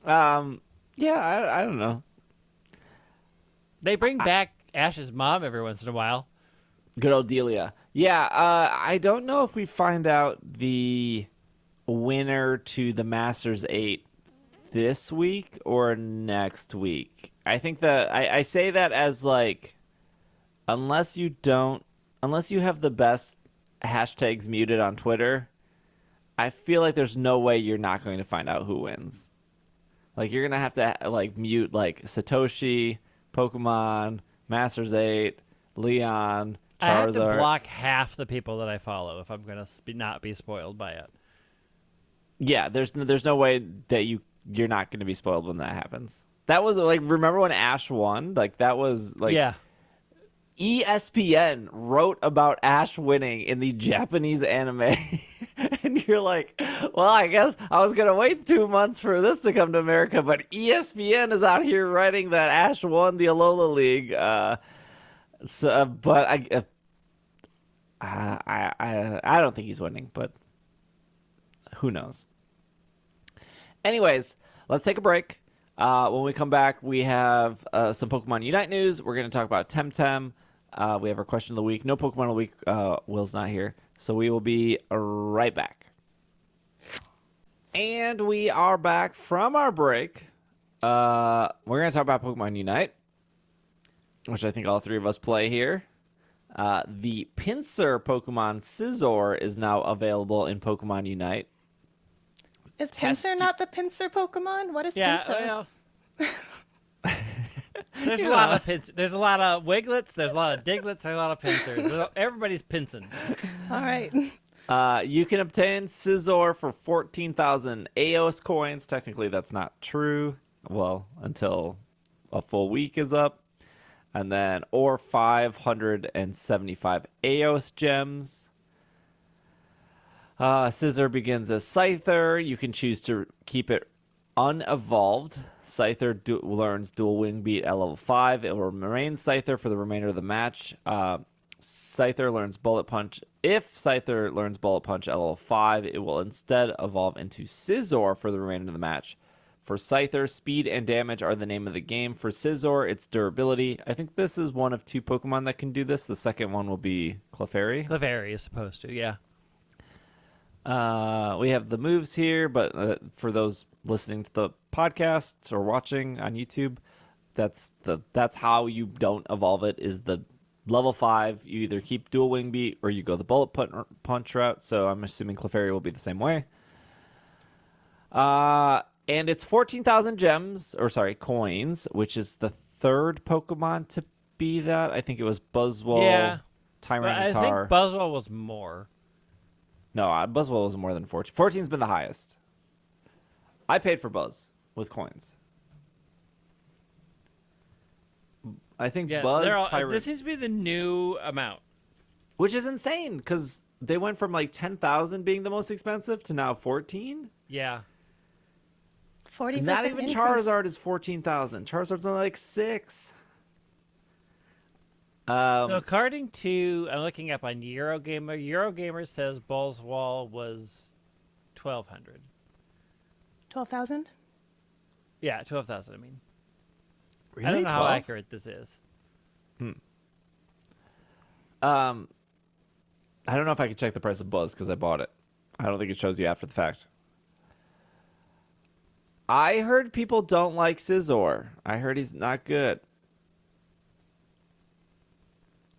Yeah, I don't know. They bring back Ash's mom every once in a while. Good old Delia. Yeah, I don't know if we find out the winner to the Masters 8 this week or next week. I think I say that as, like, unless you have the best hashtags muted on Twitter, I feel like there's no way you're not going to find out who wins. Like, you're gonna have to like mute like Satoshi, Pokemon, Masters 8, Leon, Charizard. I have to block half the people that I follow if I'm gonna not be spoiled by it. Yeah, there's no way that you're not gonna be spoiled when that happens. That was like, remember when Ash won? Like, that was like, yeah. ESPN wrote about Ash winning in the Japanese anime. And you're like, well, I guess I was going to wait 2 months for this to come to America, but ESPN is out here writing that Ash won the Alola League. But I don't think he's winning, but who knows? Anyways, let's take a break. When we come back, we have some Pokemon Unite news. We're going to talk about TemTem. We have our question of the week. No Pokemon of the week. Will's not here. So we will be right back. And we are back from our break. We're going to talk about Pokemon Unite, which I think all three of us play here. The Pinsir Pokemon Scizor is now available in Pokemon Unite. Is Pinsir not the Pinsir Pokemon? What is Pinsir? Well, there's a lot of There's a lot of Wiglets. There's a lot of Diglets. There's a lot of Pinsers. Everybody's pinsing. All right. You can obtain Scizor for 14,000 Aos coins. Technically, that's not true. Well, until a full week is up. And then, or 575 Aos gems. Scizor begins as Scyther. You can choose to keep it unevolved. Scyther learns Dual Wing Beat at level 5. It will remain Scyther for the remainder of the match. Scyther learns Bullet Punch. If Scyther learns Bullet Punch at level 5, it will instead evolve into Scizor for the remainder of the match. For Scyther, speed and damage are the name of the game. For Scizor, it's durability. I think this is one of two Pokemon that can do this. The second one will be Clefairy. Clefairy is supposed to, yeah. We have the moves here, but for those listening to the podcast or watching on YouTube, that's how you don't evolve it, is the level 5. You either keep Dual Wing Beat or you go the Bullet Punch route. So I'm assuming Clefairy will be the same way. And it's 14,000 coins, which is the third Pokemon to be that. I think it was Buzzwole, Tyranitar. I think Buzzwole was more. No, Buzzwole was more than 14. 14's been the highest. I paid for Buzz with coins. I think Buzz, this seems to be the new amount. Which is insane, because they went from like 10,000 being the most expensive to now 14? Yeah. 40% Not even increase. Charizard is 14,000. Charizard's only like 6. So according to, I'm looking up on Eurogamer. Eurogamer says Buzzwole was 1,200. 12,000? Yeah, 12,000. I mean, Really? I don't know 12? how accurate this is. I don't know if I can check the price of Buzz because I bought it. I don't think it shows you after the fact. I heard people don't like Scizor. I heard he's not good.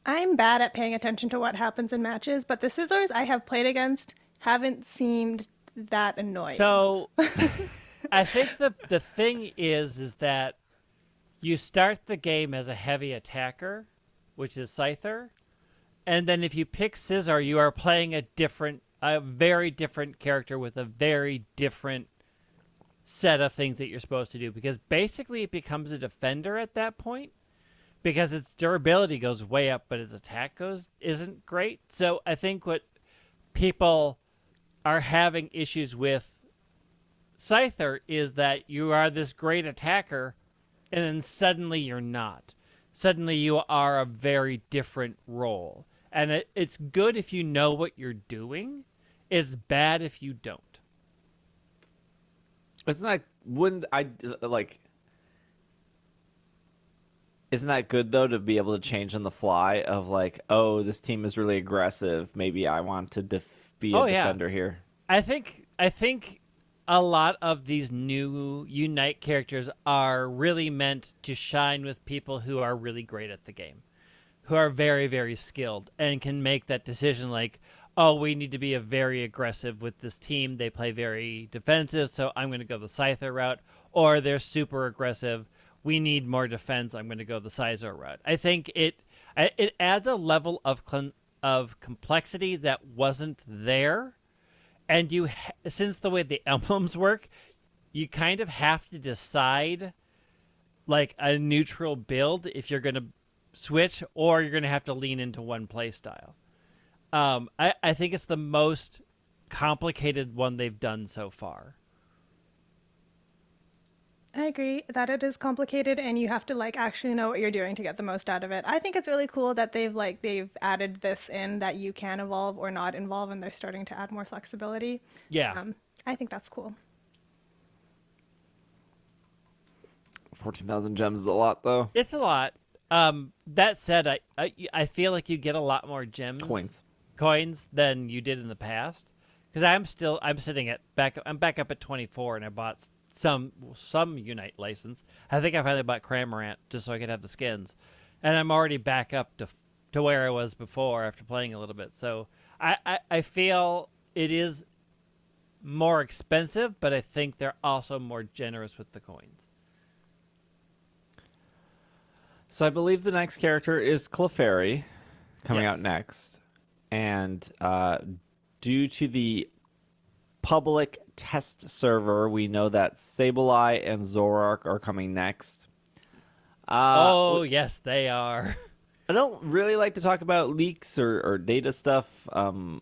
I'm bad at paying attention to what happens in matches, but the Scizors I have played against haven't seemed that annoying. So I think the thing is that you start the game as a heavy attacker, which is Scyther, and then if you pick Scizor, you are playing a very different character with a very different set of things that you're supposed to do, because basically it becomes a defender at that point, because its durability goes way up, but its attack isn't great. So I think what people are having issues with Scyther is that you are this great attacker, and then suddenly you're not. Suddenly you are a very different role. And it's good if you know what you're doing. It's bad if you don't. Isn't that good, though, to be able to change on the fly of like, oh, this team is really aggressive. Maybe I want to be a defender here. I think a lot of these new Unite characters are really meant to shine with people who are really great at the game, who are very, very skilled and can make that decision like, oh, we need to be very aggressive with this team. They play very defensive, so I'm going to go the Scyther route. Or they're super aggressive. We need more defense. I'm going to go the Scizor route. I think it adds a level of complexity that wasn't there. And since the way the emblems work, you kind of have to decide like a neutral build if you're going to switch, or you're going to have to lean into one play style. I think it's the most complicated one they've done so far. I agree that it is complicated and you have to like actually know what you're doing to get the most out of it. I think it's really cool that they've added this in that you can evolve or not evolve, and they're starting to add more flexibility. Yeah. I think that's cool. 14,000 gems is a lot, though. It's a lot. That said, I feel like you get a lot more gems, coins than you did in the past. Because I'm sitting at I'm back up at 24, and I bought some Unite license. I think I finally bought Cramorant just so I could have the skins, and I'm already back up to where I was before after playing a little bit. So I feel it is more expensive, but I think they're also more generous with the coins. So I believe the next character is Clefairy coming Yes. out next. And due to the public test server, we know that Sableye and Zoroark are coming next. Yes, they are. I don't really like to talk about leaks or data stuff on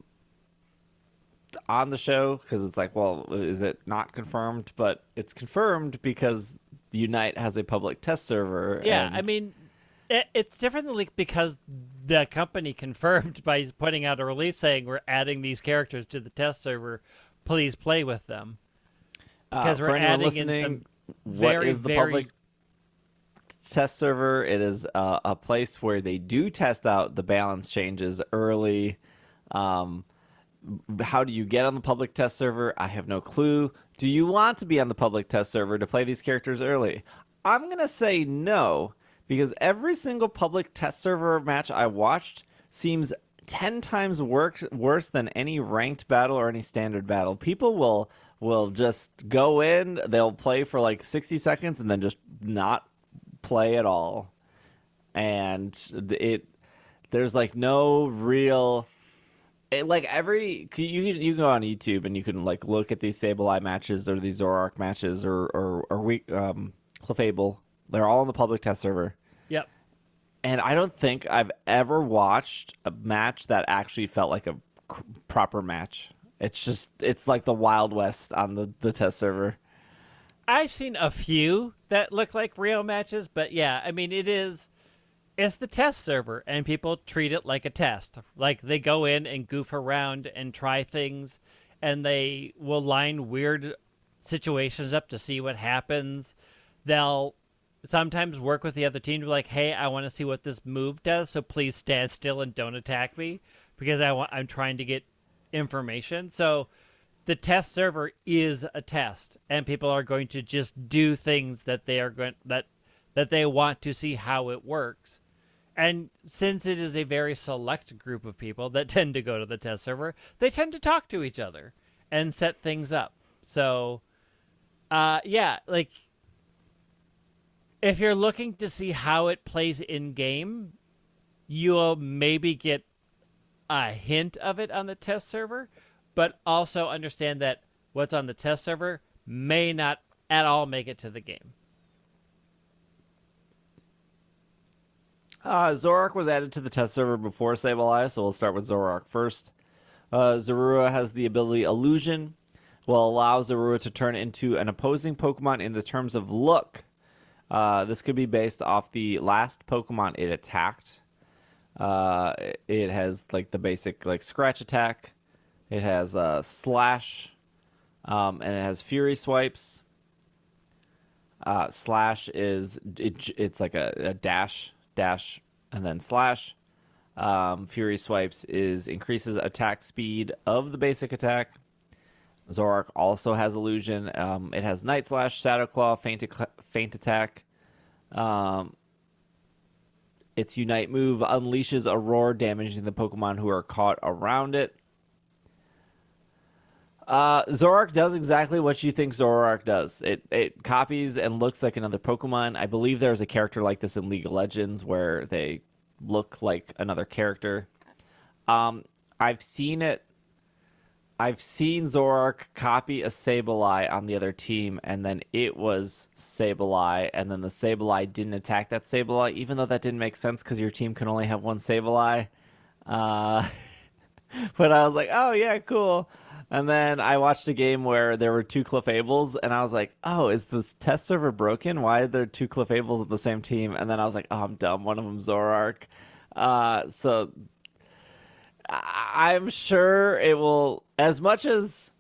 the show because it's like, well, is it not confirmed? But it's confirmed because Unite has a public test server. Yeah, and I mean, it's different than leak because the company confirmed by putting out a release saying we're adding these characters to the test server. Please play with them. Because for we're anyone adding listening, in some what is the very public test server? It is a place where they do test out the balance changes early. How do you get on the public test server? I have no clue. Do you want to be on the public test server to play these characters early? I'm going to say no, because every single public test server match I watched seems 10 times worse than any ranked battle or any standard battle. People will just go in, they'll play for like 60 seconds and then just not play at all. And there's like no real... like you can go on YouTube and you can like look at these Sableye matches or these Zoroark matches or Clefable. They're all on the public test server. Yep. And I don't think I've ever watched a match that actually felt like a proper match. It's like the Wild West on the test server. I've seen a few that look like real matches, but yeah, I mean, it's the test server, and people treat it like a test. Like, they go in and goof around and try things, and they will line weird situations up to see what happens. They'll sometimes work with the other team to be like, hey, I want to see what this move does, so please stand still and don't attack me, because I'm trying to get information. So the test server is a test, and people are going to just do things that they are going that they want to see how it works. And since it is a very select group of people that tend to go to the test server, they tend to talk to each other and set things up. So, yeah, like, if you're looking to see how it plays in-game, you'll maybe get a hint of it on the test server, but also understand that what's on the test server may not at all make it to the game. Zoroark was added to the test server before Sableye, so we'll start with Zoroark first. Zorua has the ability Illusion, will allow Zorua to turn into an opposing Pokemon in the terms of look. This could be based off the last Pokemon it attacked. It has like the basic like Scratch attack. It has Slash, and it has Fury Swipes. Slash is it's like a dash, and then Slash. Fury Swipes increases attack speed of the basic attack. Zoroark also has Illusion. It has Night Slash, Shadow Claw, Feint Attack. Its Unite move unleashes a roar, damaging the Pokemon who are caught around it. Zoroark does exactly what you think Zoroark does. It copies and looks like another Pokemon. I believe there's a character like this in League of Legends where they look like another character. I've seen it. I've seen Zoroark copy a Sableye on the other team, and then it was Sableye, and then the Sableye didn't attack that Sableye, even though that didn't make sense because your team can only have one Sableye. But I was like, oh, yeah, cool. And then I watched a game where there were two Clefables, and I was like, oh, is this test server broken? Why are there two Clefables on the same team? And then I was like, oh, I'm dumb. One of them Zoroark. So I'm sure it will, as much as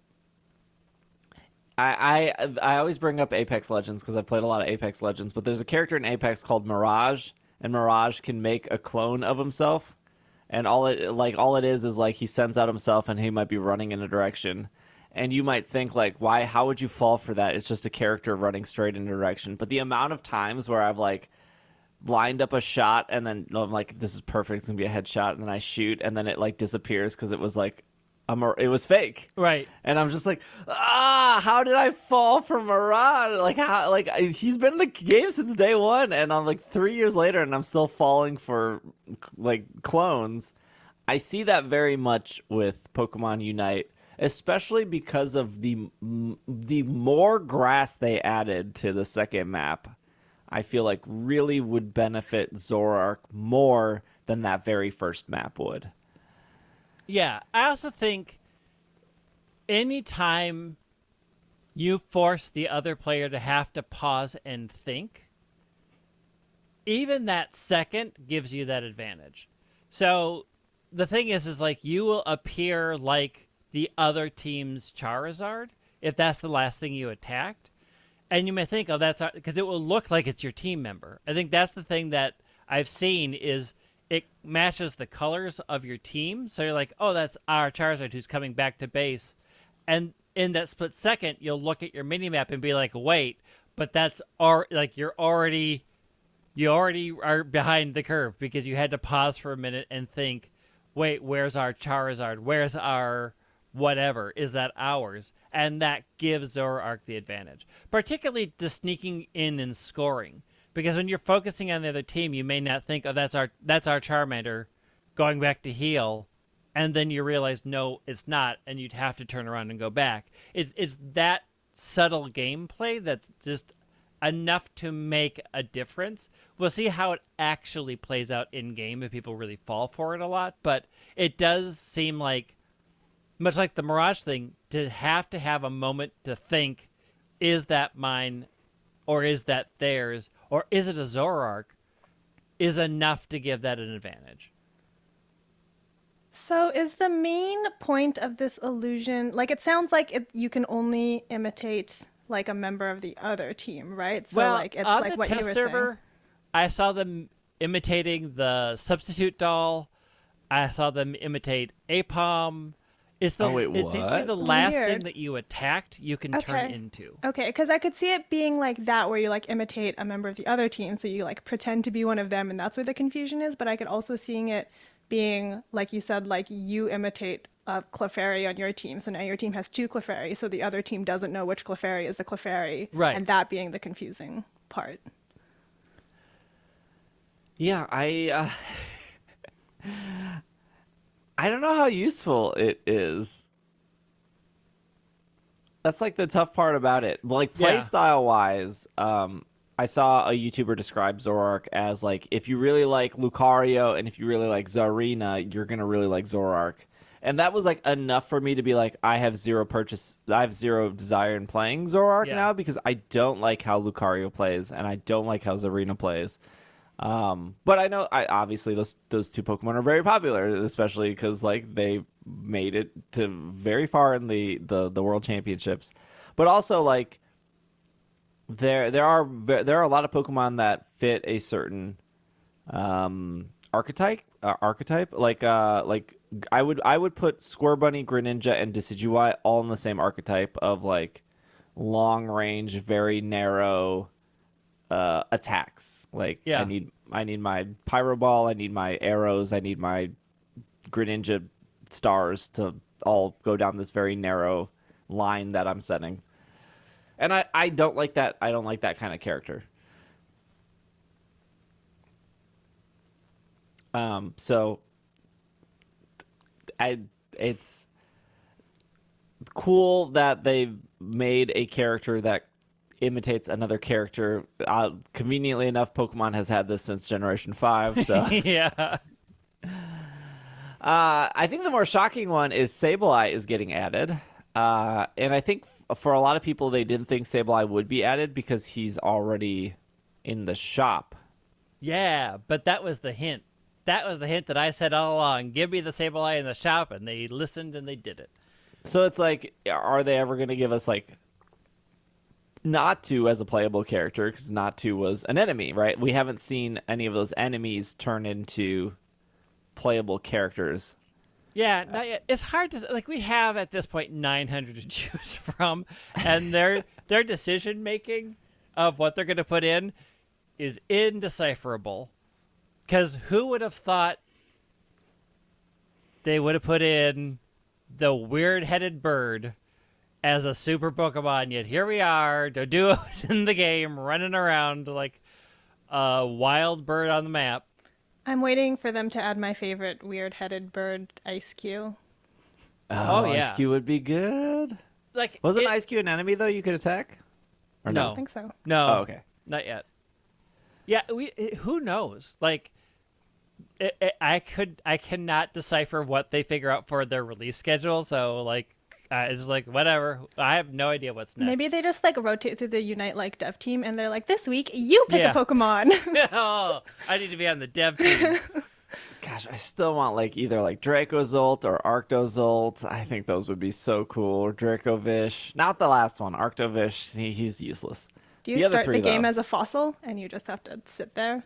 I always bring up Apex Legends because I've played a lot of Apex Legends, but there's a character in Apex called Mirage, and Mirage can make a clone of himself. And all it is like he sends out himself and he might be running in a direction. And you might think like, why, how would you fall for that? It's just a character running straight in a direction. But the amount of times where I've like lined up a shot and then I'm like, this is perfect, it's gonna be a headshot, and then I shoot and then it like disappears because it was like it was fake. Right. And I'm just like, how did I fall for Mirage? Like, how, like he's been in the game since day one, and I'm like 3 years later, and I'm still falling for like clones. I see that very much with Pokemon Unite, especially because of the more grass they added to the second map. I feel like really would benefit Zoroark more than that very first map would. Yeah, I also think anytime you force the other player to have to pause and think, even that second gives you that advantage. So the thing is like you will appear like the other team's Charizard if that's the last thing you attacked. And you may think, oh, that's because it will look like it's your team member. I think that's the thing that I've seen is it matches the colors of your team. So you're like, oh, that's our Charizard who's coming back to base. And in that split second, you'll look at your minimap and be like, wait, but that's like you already are behind the curve because you had to pause for a minute and think, wait, where's our Charizard? Where's our whatever? Is that ours? And that gives Zoroark the advantage, particularly to sneaking in and scoring. Because when you're focusing on the other team, you may not think, oh, that's our Charmander going back to heal, and then you realize, no, it's not, and you'd have to turn around and go back. It's that subtle gameplay that's just enough to make a difference. We'll see how it actually plays out in-game if people really fall for it a lot, but it does seem like, much like the Mirage thing, to have a moment to think, is that mine, or is that theirs, or is it a Zoroark, is enough to give that an advantage. So is the main point of this illusion, like it sounds like you can only imitate like a member of the other team, right? So well, like it's on like the what you test were server, saying. I saw them imitating the substitute doll. I saw them imitate Apom. It seems to be the last thing that you attacked, you can turn into. Okay, because I could see it being like that, where you like imitate a member of the other team, so you like pretend to be one of them, and that's where the confusion is. But I could also seeing it being, like you said, like you imitate a Clefairy on your team, so now your team has two Clefairy, so the other team doesn't know which Clefairy is the Clefairy, right? And that being the confusing part. Yeah, I don't know how useful it is. That's like the tough part about it. Like playstyle wise, I saw a YouTuber describe Zoroark as like, if you really like Lucario and if you really like Zarina, you're gonna really like Zoroark. And that was like enough for me to be like, I have zero desire in playing Zoroark now because I don't like how Lucario plays and I don't like how Zarina plays. But I know, obviously those two Pokemon are very popular, especially because like they made it to very far in the World Championships. But also like there are a lot of Pokemon that fit a certain archetype. Like I would put Scorbunny, Greninja, and Decidueye all in the same archetype of like long range, very narrow attacks. Like I need my Pyro Ball, I need my arrows, I need my Greninja stars to all go down this very narrow line that I'm setting. And I don't like that. I don't like that kind of character. So it's cool that they've made a character that imitates another character. Conveniently enough, Pokemon has had this since Generation 5. So Yeah. I think the more shocking one is Sableye is getting added. And I think for a lot of people, they didn't think Sableye would be added because he's already in the shop. Yeah, but that was the hint. That was the hint that I said all along. Give me the Sableye in the shop, and they listened and they did it. So it's like, are they ever going to give us like Natu as a playable character? Because Natu was an enemy, right? We haven't seen any of those enemies turn into playable characters. Yeah, not yet. It's hard to like. We have at this point 900 to choose from, and their decision making of what they're going to put in is indecipherable. Because who would have thought they would have put in the weird-headed bird as a super Pokemon? Yet here we are, Doduo's in the game, running around like a wild bird on the map. I'm waiting for them to add my favorite weird-headed bird, Ice Cube. Oh, yeah. Ice Cube would be good. Like, Wasn't Ice Cube an enemy, though, you could attack? Or I No. don't think so. No. Oh, okay. Not yet. Yeah, who knows? Like, I cannot decipher what they figure out for their release schedule. So like, it's like whatever. I have no idea what's next. Maybe they just like rotate through the Unite like dev team, and they're like, this week you pick Yeah. a Pokemon. Oh, I need to be on the dev team. Gosh, I still want like either like Dracozolt or Arctozolt. I think those would be so cool. Or Dracovish. Not the last one. Arctovish, he's useless. Do you The other start three, the game though. as a fossil, and you just have to sit there?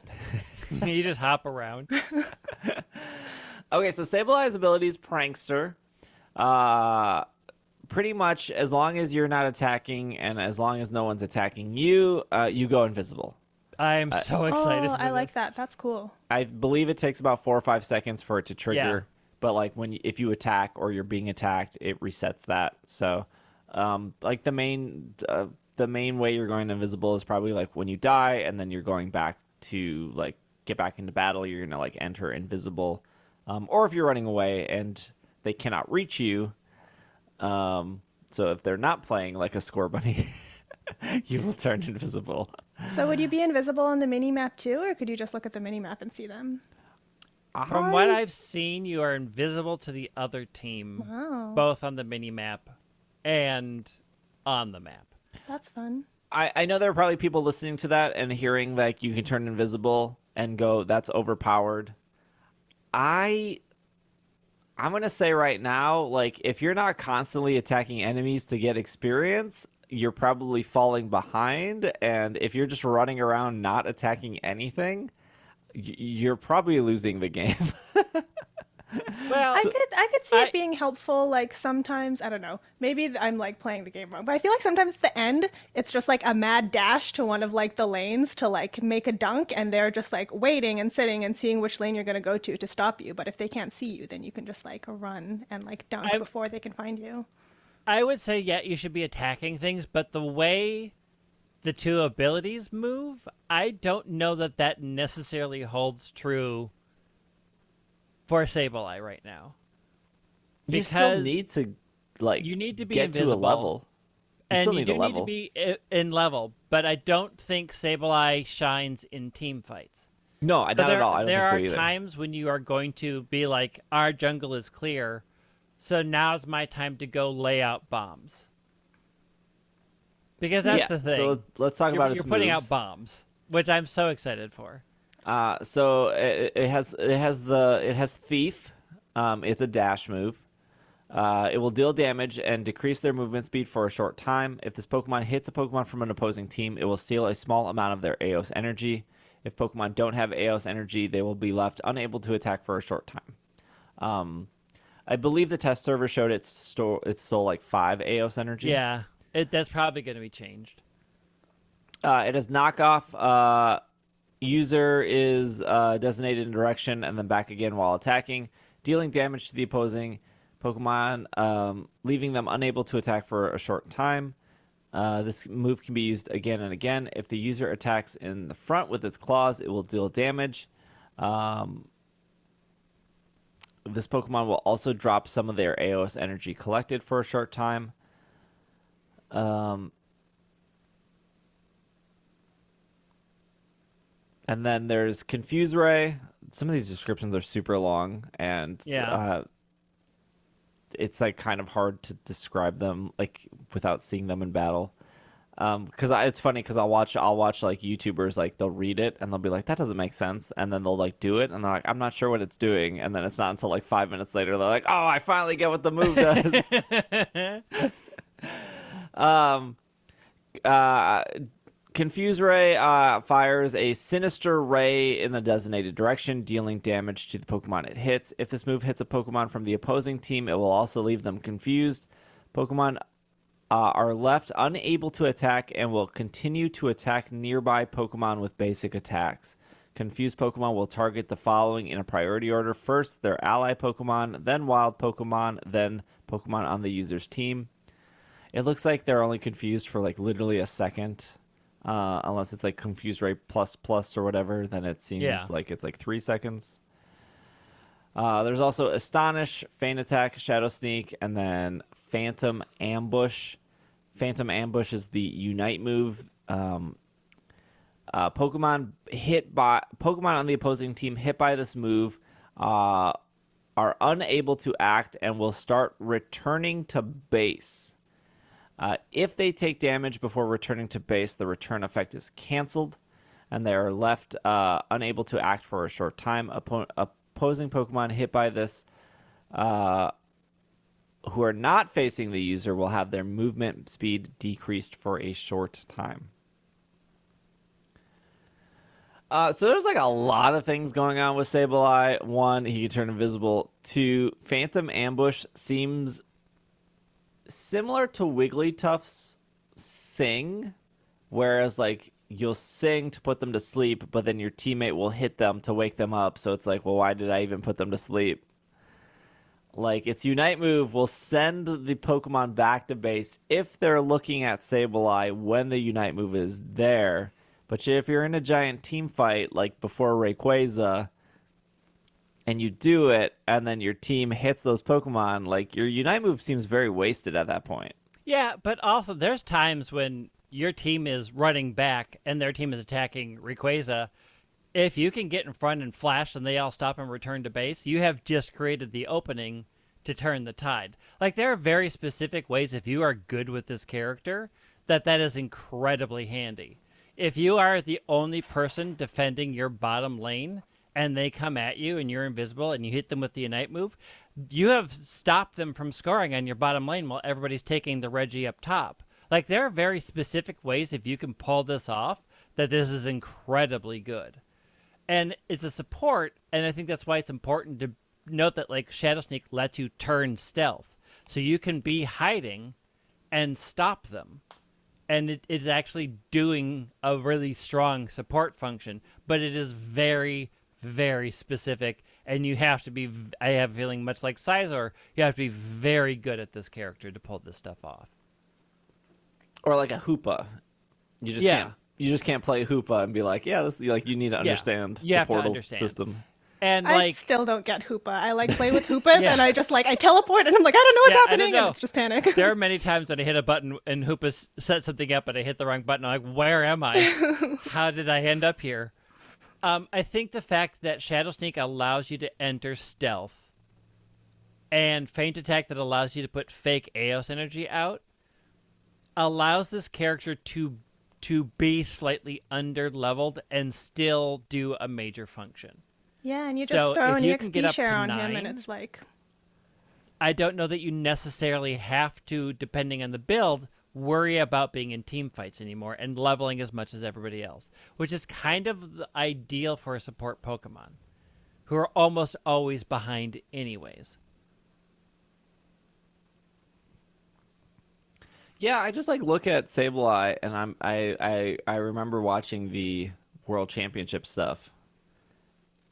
You just hop around. Okay, so Sableye's ability is Prankster. Pretty much as long as you're not attacking and as long as no one's attacking you, you go invisible. I'm so excited. Oh, for I like this. that. That's cool. I believe it takes about 4 or 5 seconds for it to trigger. Yeah. But like if you attack or you're being attacked, it resets that. So, like the main way you're going invisible is probably like when you die, and then you're going back to like get back into battle. You're gonna like enter invisible, or if you're running away and they cannot reach you. So if they're not playing like a score bunny, you will turn invisible. So would you be invisible on the mini map too, or could you just look at the mini map and see them? From what I've seen, you are invisible to the other team, Wow. both on the mini map and on the map. That's fun. I know there are probably people listening to that and hearing like you can turn invisible and go, that's overpowered. I'm gonna say right now, like if you're not constantly attacking enemies to get experience, you're probably falling behind. And if you're just running around not attacking anything, you're probably losing the game. Well, I could see it being helpful. Like sometimes, I don't know, maybe I'm like playing the game wrong, but I feel like sometimes at the end, it's just like a mad dash to one of like the lanes to like make a dunk, and they're just like waiting and sitting and seeing which lane you're going to go to stop you. But if they can't see you, then you can just like run and like dunk before they can find you. I would say, yeah, you should be attacking things, but the way the two abilities move, I don't know that necessarily holds true for Sableye right now. You still need to like you need to be get invisible, to a level. You and still you need do a level. need to be in level, but I don't think Sableye shines in team fights. No, not at all. I don't there think so are either. times when you are going to be like, our jungle is clear, so now's my time to go lay out bombs. Because that's the thing. So let's talk about its You're putting moves. out bombs, which I'm so excited for. So it has Thief. It's a dash move. It will deal damage and decrease their movement speed for a short time. If this Pokemon hits a Pokemon from an opposing team, it will steal a small amount of their Eos energy. If Pokemon don't have Eos energy, they will be left unable to attack for a short time. I believe the test server showed it stole like 5 Eos energy. Yeah, that's probably going to be changed. It has knockoff. User is designated in direction and then back again while attacking, dealing damage to the opposing Pokemon, leaving them unable to attack for a short time. This move can be used again and again. If the user attacks in the front with its claws, it will deal damage. This Pokemon will also drop some of their AOS energy collected for a short time. And then there's Confuse Ray. Some of these descriptions are super long, and it's like kind of hard to describe them like without seeing them in battle. Because it's funny because I'll watch like YouTubers, like they'll read it and they'll be like, that doesn't make sense, and then they'll like do it and they're like, I'm not sure what it's doing, and then it's not until like 5 minutes later they're like, oh, I finally get what the move does. Confuse Ray fires a Sinister Ray in the designated direction, dealing damage to the Pokemon it hits. If this move hits a Pokemon from the opposing team, it will also leave them confused. Pokemon are left unable to attack and will continue to attack nearby Pokemon with basic attacks. Confused Pokemon will target the following in a priority order. First, their ally Pokemon, then wild Pokemon, then Pokemon on the user's team. It looks like they're only confused for like literally a second. Unless it's like Confuse Ray plus or whatever, then it seems like it's like 3 seconds. There's also Astonish, Feint Attack, Shadow Sneak, and then Phantom Ambush. Phantom Ambush is the Unite move. Pokemon on the opposing team hit by this move are unable to act and will start returning to base. If they take damage before returning to base, the return effect is canceled, and they are left unable to act for a short time. Opposing Pokemon hit by this who are not facing the user will have their movement speed decreased for a short time. So there's like a lot of things going on with Sableye. 1, he can turn invisible. 2, Phantom Ambush seems similar to Wigglytuff's Sing, whereas like you'll sing to put them to sleep, but then your teammate will hit them to wake them up. So it's like, well, why did I even put them to sleep? Like, its Unite move will send the Pokemon back to base if they're looking at Sableye when the Unite move is there. But if you're in a giant team fight, like before Rayquaza, and you do it, and then your team hits those Pokemon, like, your Unite move seems very wasted at that point. Yeah, but also there's times when your team is running back and their team is attacking Rayquaza. If you can get in front and flash and they all stop and return to base, you have just created the opening to turn the tide. Like, there are very specific ways, if you are good with this character, that is incredibly handy. If you are the only person defending your bottom lane and they come at you and you're invisible and you hit them with the Unite move, you have stopped them from scoring on your bottom lane while everybody's taking the Reggie up top. Like, there are very specific ways, if you can pull this off, that this is incredibly good. And it's a support, and I think that's why it's important to note that, like, Shadow Sneak lets you turn stealth. So you can be hiding and stop them. And it is actually doing a really strong support function, but it is very, very specific, and you have to be, I have a feeling, much like Scizor, you have to be very good at this character to pull this stuff off. Or like a Hoopa. You just can't. You just can't play Hoopa and be like, yeah, this, like, you need to understand the portal system. And I still don't get Hoopa. I like play with Hoopas, and I just I teleport, and I'm like, I don't know what's happening, and it's just panic. There are many times when I hit a button and Hoopa set something up, and I hit the wrong button. I'm like, where am I? How did I end up here? I think the fact that Shadow Sneak allows you to enter stealth, and Feint Attack that allows you to put fake AOS energy out, allows this character to be slightly under-leveled and still do a major function. Yeah, and you just throw an EXP share on 9, him, and it's like... I don't know that you necessarily have to, depending on the build, worry about being in team fights anymore and leveling as much as everybody else, which is kind of the ideal for a support Pokemon, who are almost always behind anyways. Yeah, I just look at Sableye, and I remember watching the World Championship stuff,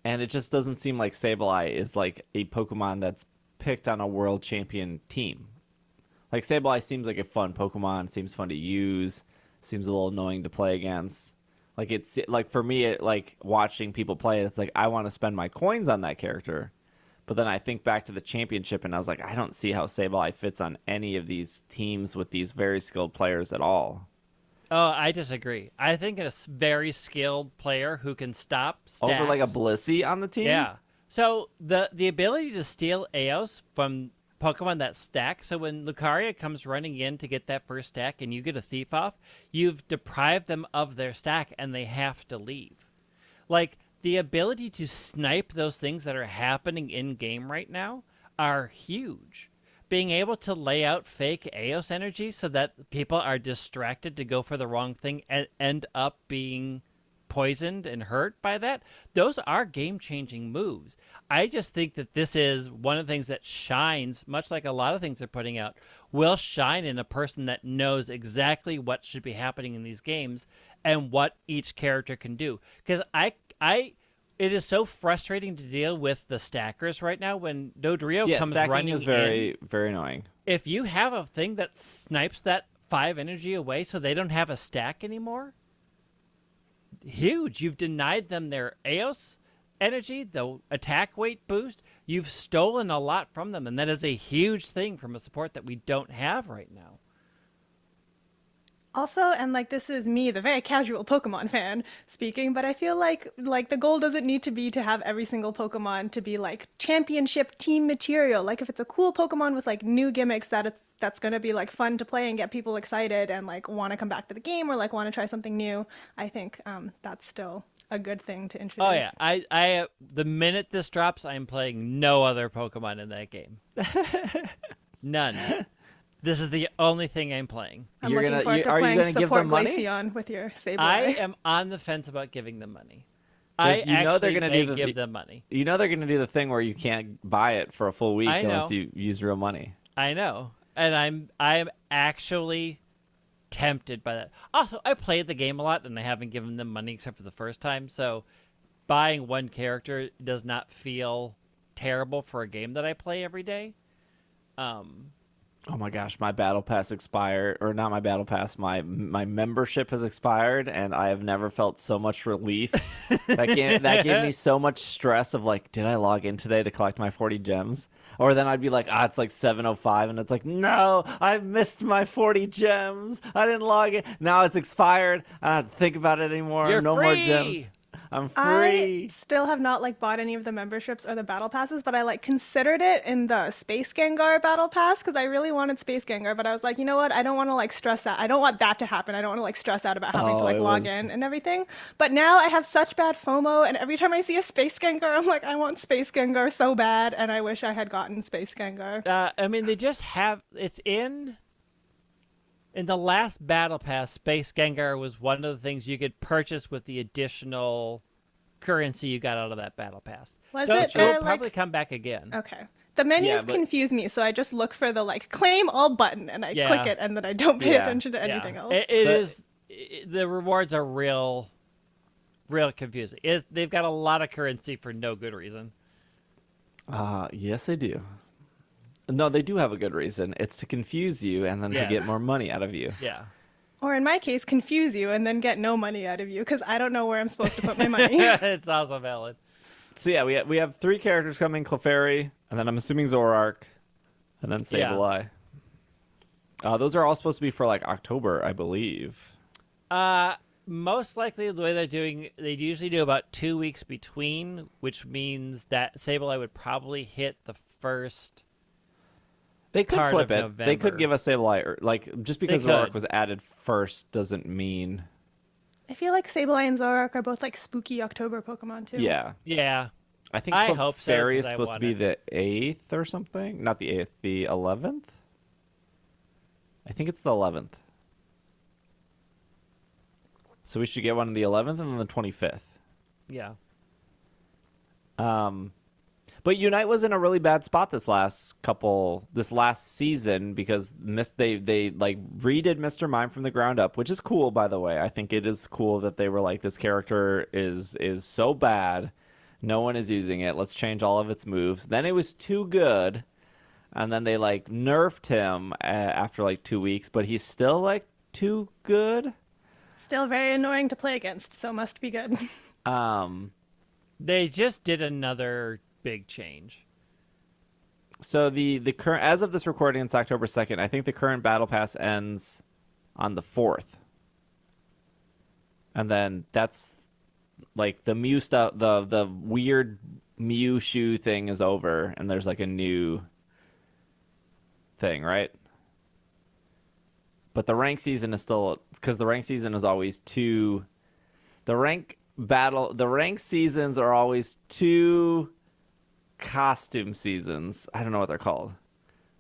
and it just doesn't seem like Sableye is like a Pokemon that's picked on a world champion team. Like, Sableye seems like a fun Pokemon, seems fun to use, seems a little annoying to play against. Like, it's like, for me, like watching people play it, it's like I want to spend my coins on that character. But then I think back to the championship, and I was like, I don't see how Sableye fits on any of these teams with these very skilled players at all. Oh, I disagree. I think a very skilled player who can stop stacks. Over like a Blissey on the team? Yeah. So the ability to steal Eos from Pokemon that stack. So when Lucaria comes running in to get that first stack and you get a Thief off, you've deprived them of their stack and they have to leave. Like, the ability to snipe those things that are happening in game right now are huge. Being able to lay out fake Eos energy so that people are distracted to go for the wrong thing and end up being poisoned and hurt by that, those are game-changing moves. I just think that this is one of the things that shines, much like a lot of things they're putting out, will shine in a person that knows exactly what should be happening in these games and what each character can do. Because it is so frustrating to deal with the stackers right now when Dodrio comes running in. Stacking is very, very annoying. If you have a thing that snipes that 5 energy away so they don't have a stack anymore, huge. You've denied them their Eos energy, the attack weight boost. You've stolen a lot from them, and that is a huge thing from a support that we don't have right now. Also, and like, this is me, the very casual Pokemon fan speaking, but I feel like the goal doesn't need to be to have every single Pokemon to be like championship team material. Like, if it's a cool Pokemon with like new gimmicks that's going to be like fun to play and get people excited and like want to come back to the game or like want to try something new, I think that's still a good thing to introduce. Oh yeah, I the minute this drops, I'm playing no other Pokemon in that game. None. This is the only thing I'm playing. I'm looking forward to playing support Glaceon with your Sableye. I am on the fence about giving them money. They're gonna give them money. You know they're going to do the thing where you can't buy it for a full week unless you use real money. I know. And I'm actually tempted by that. Also, I played the game a lot, and I haven't given them money except for the first time, so buying one character does not feel terrible for a game that I play every day. Oh my gosh, my battle pass expired, or not my battle pass, my membership has expired, and I have never felt so much relief. that gave me so much stress of like, did I log in today to collect my 40 gems? Or then I'd be like, it's like 7:05, and it's like, no, I missed my 40 gems. I didn't log in. Now it's expired. I don't have to think about it anymore. You're no free. more gems. I'm free. I still have not like bought any of the memberships or the battle passes, but I like considered it in the Space Gengar battle pass because I really wanted Space Gengar, but I was like, you know what? I don't want to like stress out. I don't want that to happen. I don't want to like stress out about having to like log in and everything. But now I have such bad FOMO, and every time I see a Space Gengar, I'm like, I want Space Gengar so bad, and I wish I had gotten Space Gengar. I mean, they just have it's in the last battle pass. Space Gengar was one of the things you could purchase with the additional currency you got out of that battle pass. It'll probably come back again. Okay. The menus confuse me, so I just look for the like claim all button and I click it, and then I don't pay attention to anything else. The rewards are real confusing. They've got a lot of currency for no good reason. Yes, they do. No, they do have a good reason. It's to confuse you and then to get more money out of you. Yeah. Or in my case, confuse you and then get no money out of you because I don't know where I'm supposed to put my money. It's also valid. So yeah, we have 3 characters coming: Clefairy, and then I'm assuming Zoroark, and then Sableye. Those are all supposed to be for like October, I believe. Most likely the way they're doing, they usually do about 2 weeks between, which means that Sableye would probably hit the first. They could flip it. November. They could give us Sableye, like, just because Zoroark was added first doesn't mean. I feel like Sableye and Zoroark are both like spooky October Pokemon too. Yeah. Yeah. I think Clefairy is supposed to be the 8th or something. Not the 8th, the 11th. I think it's the 11th. So we should get one on the 11th and then the 25th. Yeah. But Unite was in a really bad spot this last season because they like redid Mr. Mime from the ground up, which is cool, by the way. I think it is cool that they were like, this character is so bad, no one is using it. Let's change all of its moves. Then it was too good. and then they like nerfed him after like 2 weeks, but he's still like too good. Still very annoying to play against, so must be good. They just did another big change. So the current, as of this recording, it's October 2nd. I think the current battle pass ends on the 4th. And then that's like the Mew stuff, the weird Mew shoe thing is over, and there's like a new thing, right? But the rank season is still, because the rank season is always two. The rank seasons are always two costume seasons. I don't know what they're called.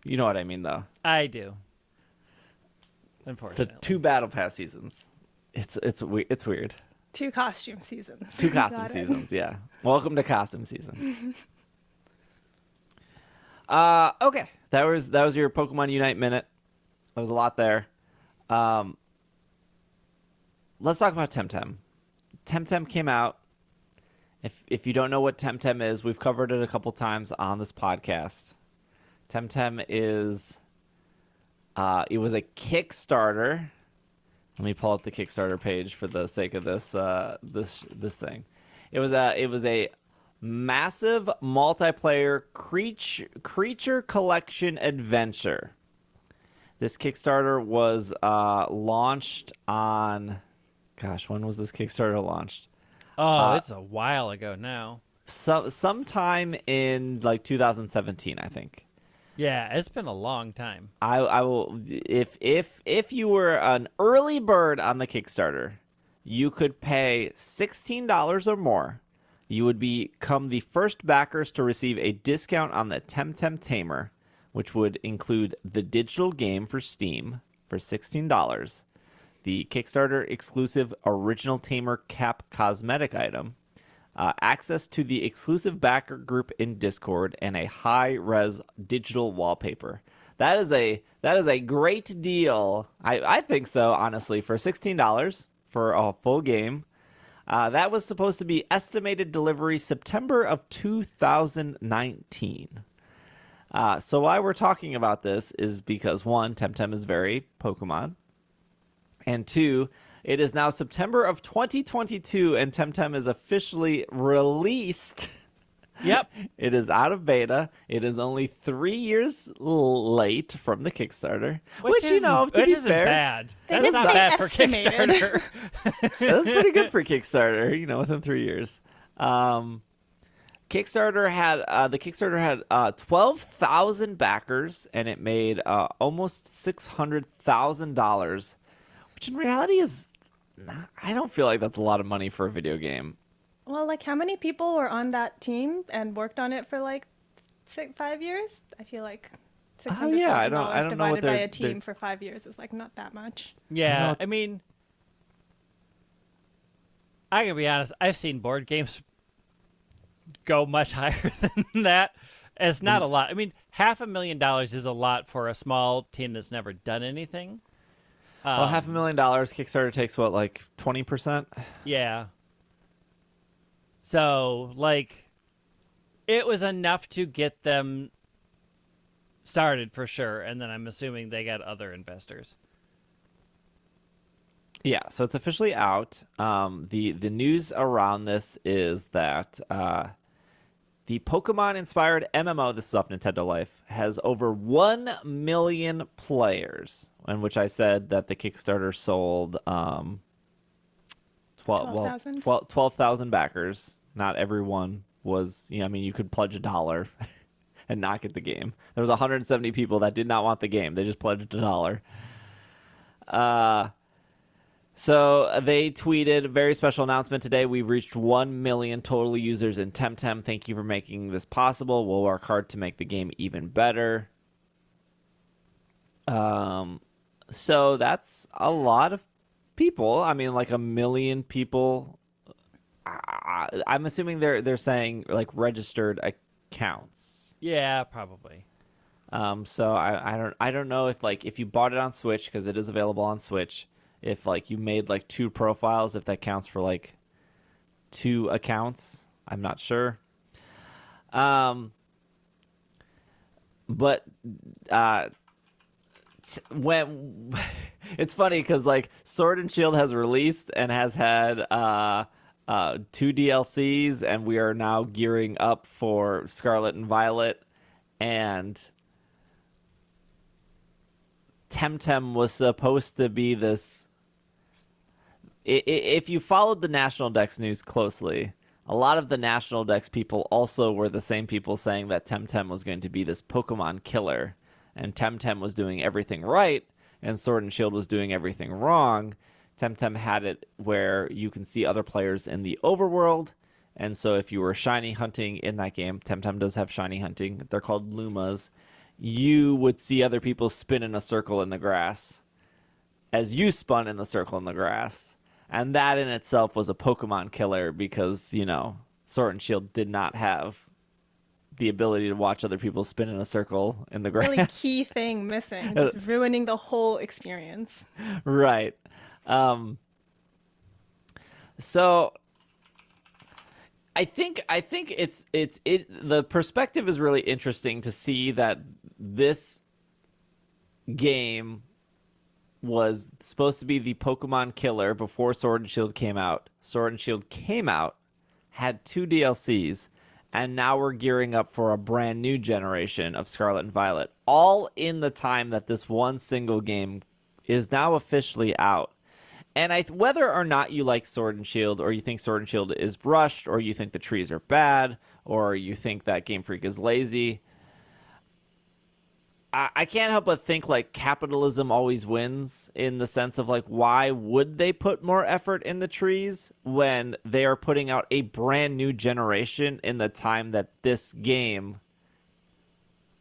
You know what I mean, though. I do. The Unfortunately. 2 battle pass seasons. It's weird. 2 costume seasons. 2 costume Got it. seasons. Yeah. Welcome to costume season. Okay. That was your Pokemon Unite minute. That was a lot there. Let's talk about TemTem. TemTem came out. If you don't know what TemTem is, we've covered it a couple times on this podcast. TemTem is it was a Kickstarter. Let me pull up the Kickstarter page for the sake of this this thing. It was a massive multiplayer creature collection adventure. This Kickstarter was launched on, gosh, when was this Kickstarter launched? It's a while ago now. Sometime in like 2017, I think. Yeah, it's been a long time. I will, if you were an early bird on the Kickstarter, you could pay $16 or more. You would become the first backers to receive a discount on the TemTem Tamer, which would include the digital game for Steam for $16, the Kickstarter exclusive original Tamer cap cosmetic item, access to the exclusive backer group in Discord, and a high-res digital wallpaper. That is a great deal. I think so, honestly, for $16 for a full game. That was supposed to be estimated delivery September of 2019. So why we're talking about this is because, 1, TemTem is very Pokemon, and 2, it is now September of 2022, and TemTem is officially released. Yep. It is out of beta. It is only 3 years late from the Kickstarter, which you know, to be isn't fair, bad. They That's did not say bad for estimated. Kickstarter. that's pretty good for Kickstarter. You know, within 3 years. Kickstarter had 12,000 backers, and it made almost $600,000, which in reality is not, I don't feel like that's a lot of money for a video game. Well, like, how many people were on that team and worked on it for like 5 years? I feel like $600,000 yeah, I don't know what divided by they're- a team for 5 years is like not that much. Yeah, Well- I mean, I gotta be honest. I've seen board games go much higher than that. It's not a lot. I mean, $500,000 is a lot for a small team that's never done anything. Well, $500,000 Kickstarter takes what, like 20%? Yeah. So, like, it was enough to get them started for sure, and then I'm assuming they got other investors. Yeah, so it's officially out. The news around this is that the Pokemon-inspired MMO, this is off Nintendo Life, has over 1 million players, in which I said that the Kickstarter sold 12,000 backers. Not everyone was, I mean, you could pledge $1 and not get the game. There was 170 people that did not want the game. They just pledged $1. So they tweeted, very special announcement today. We've reached 1 million total users in TemTem. Thank you for making this possible. We'll work hard to make the game even better. So that's a lot of people. I mean, like 1 million people. I'm assuming they're saying like registered accounts. Yeah, probably. So I don't know if you bought it on Switch, because it is available on Switch. If like you made like 2 profiles, if that counts for like 2 accounts, I'm not sure. but when it's funny because like Sword and Shield has released and has had 2 DLCs, and we are now gearing up for Scarlet and Violet, and TemTem was supposed to be this. If you followed the National Dex news closely, a lot of the National Dex people also were the same people saying that TemTem was going to be this Pokemon killer, and TemTem was doing everything right, and Sword and Shield was doing everything wrong. TemTem had it where you can see other players in the overworld, and so if you were shiny hunting in that game, TemTem does have shiny hunting. They're called Lumas. You would see other people spin in a circle in the grass as you spun in the circle in the grass. And that in itself was a Pokemon killer because, you know, Sword and Shield did not have the ability to watch other people spin in a circle in the grass. Really key thing missing, just ruining the whole experience. Right. So I think the perspective is really interesting to see that this game was supposed to be the Pokemon killer before Sword and Shield came out. Sword and Shield came out, had 2 DLCs, and now we're gearing up for a brand new generation of Scarlet and Violet, all in the time that this one single game is now officially out. And whether or not you like Sword and Shield, or you think Sword and Shield is rushed, or you think the trees are bad, or you think that Game Freak is lazy, I can't help but think like capitalism always wins, in the sense of like, why would they put more effort in the trees when they are putting out a brand new generation in the time that this game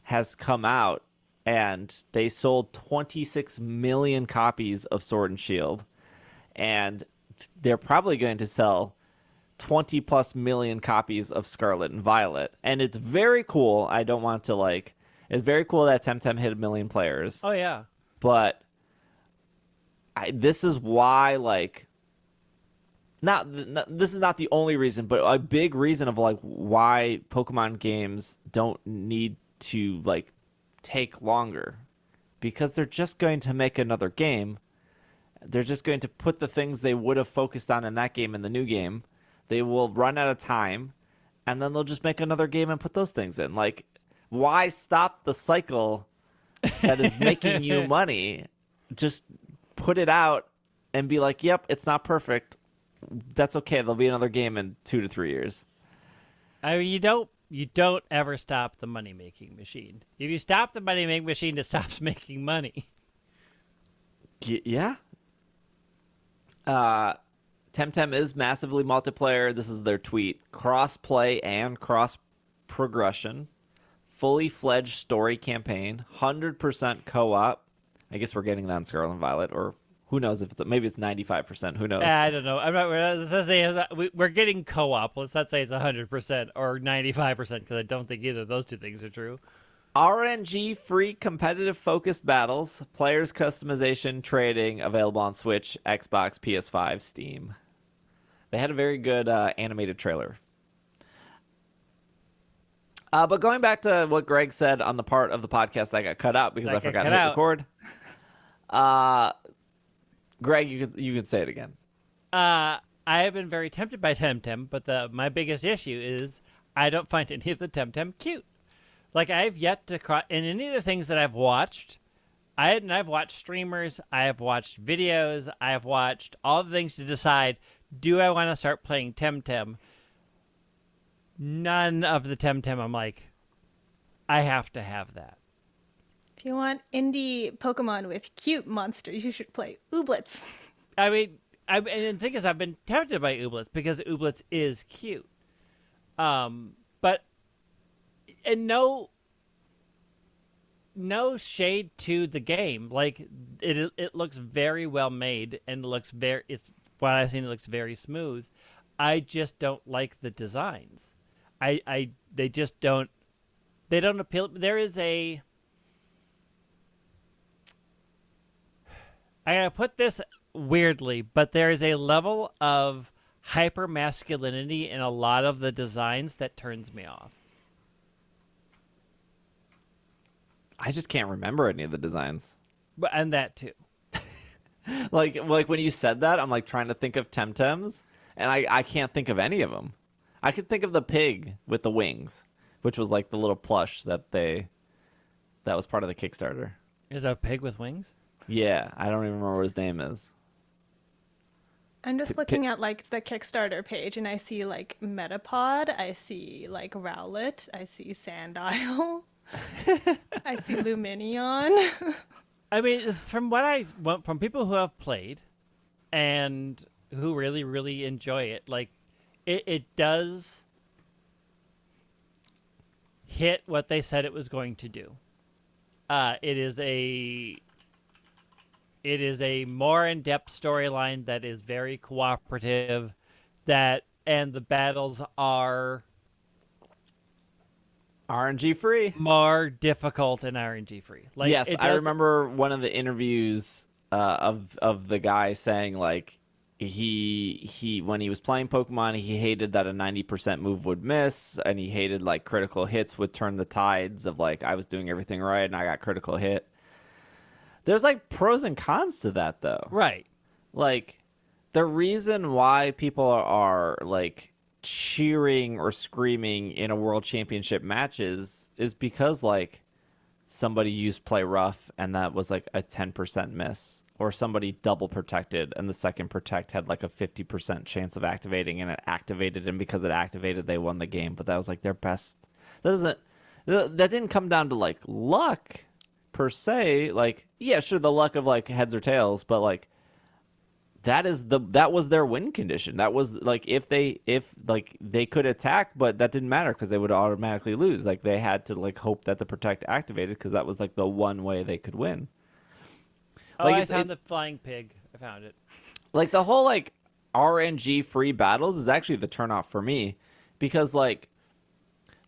has come out? And they sold 26 million copies of Sword and Shield, and they're probably going to sell 20 plus million copies of Scarlet and Violet. And it's very cool. I don't want to like, it's very cool that TemTem hit 1 million players. Oh, yeah. But this is why, like, this is not the only reason, but a big reason of, like, why Pokemon games don't need to, like, take longer. Because they're just going to make another game. They're just going to put the things they would have focused on in that game in the new game. They will run out of time, and then they'll just make another game and put those things in. Like, why stop the cycle that is making you money? Just put it out and be like, yep, it's not perfect. That's okay. There'll be another game in 2 to 3 years. I mean, you don't ever stop the money-making machine. If you stop the money-making machine, it stops making money. Yeah. TemTem is massively multiplayer. This is their tweet. Cross-play and cross-progression. Fully fledged story campaign, 100% co-op. I guess we're getting that in Scarlet and Violet, or who knows if maybe it's 95%. Who knows? I don't know. Let's say we're getting co-op. Let's not say it's 100% or 95% because I don't think either of those two things are true. RNG free competitive focused battles, players customization, trading, available on Switch, Xbox, PS5, Steam. They had a very good animated trailer. But going back to what Greg said on the part of the podcast that got cut out because I forgot to hit record. Greg, you could say it again. I have been very tempted by TemTem, but my biggest issue is I don't find any of the TemTem cute. Like, I've yet to in any of the things that I've watched, I've watched streamers, I have watched videos, I have watched all the things to decide, do I want to start playing TemTem? None of the TemTem, I'm like, I have to have that. If you want indie Pokemon with cute monsters, you should play Ooblets. I mean, and the thing is, I've been tempted by Ooblets because Ooblets is cute. But and no shade to the game. Like it looks very well made and it's what I've seen. It looks very smooth. I just don't like the designs. They just don't. They don't appeal. There is a. I gotta put this weirdly, but there is a level of hyper masculinity in a lot of the designs that turns me off. I just can't remember any of the designs. And that too. Like when you said that, I'm like trying to think of TemTems, and I can't think of any of them. I could think of the pig with the wings, which was like the little plush that was part of the Kickstarter. Is a pig with wings? Yeah, I don't even remember what his name is. I'm just looking at like the Kickstarter page, and I see like Metapod, I see like Rowlet, I see Sandile, I see Luminion. I mean, from people who have played and who really, really enjoy it, like it does hit what they said it was going to do. It is a more in-depth storyline that is very cooperative, and the battles are RNG free. More difficult and RNG free. Like, yes, I remember one of the interviews of the guy saying like he when he was playing Pokemon, he hated that a 90% move would miss, and he hated like critical hits would turn the tides of like I was doing everything right and I got critical hit. There's like pros and cons to that though. Right. Like the reason why people are like cheering or screaming in a world championship matches is because like somebody used play rough and that was like a 10% miss, or somebody double protected and the second protect had like a 50% chance of activating and it activated, and because it activated they won the game, but that was like their best. That didn't come down to like luck per se. Like yeah, sure, the luck of like heads or tails, but like that was their win condition. That was like if they could attack, but that didn't matter because they would automatically lose. Like they had to like hope that the protect activated because that was like the one way they could win. Oh, like, I found the flying pig. I found it. Like the whole like RNG free battles is actually the turnoff for me, because like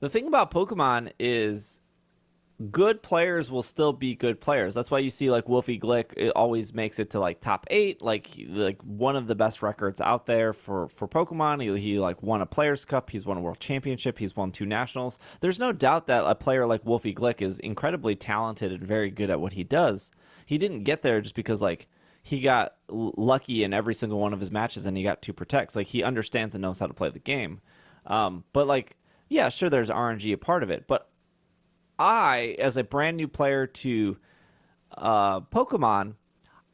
the thing about Pokemon is good players will still be good players. That's why you see like Wolfie Glick, it always makes it to like top 8, like one of the best records out there for Pokemon. He like won a Players Cup, he's won a World Championship, he's won 2 Nationals. There's no doubt that a player like Wolfie Glick is incredibly talented and very good at what he does. He didn't get there just because like he got lucky in every single one of his matches and he got 2 protects. Like he understands and knows how to play the game. But like, yeah, sure, there's RNG a part of it, but I, as a brand new player to Pokemon,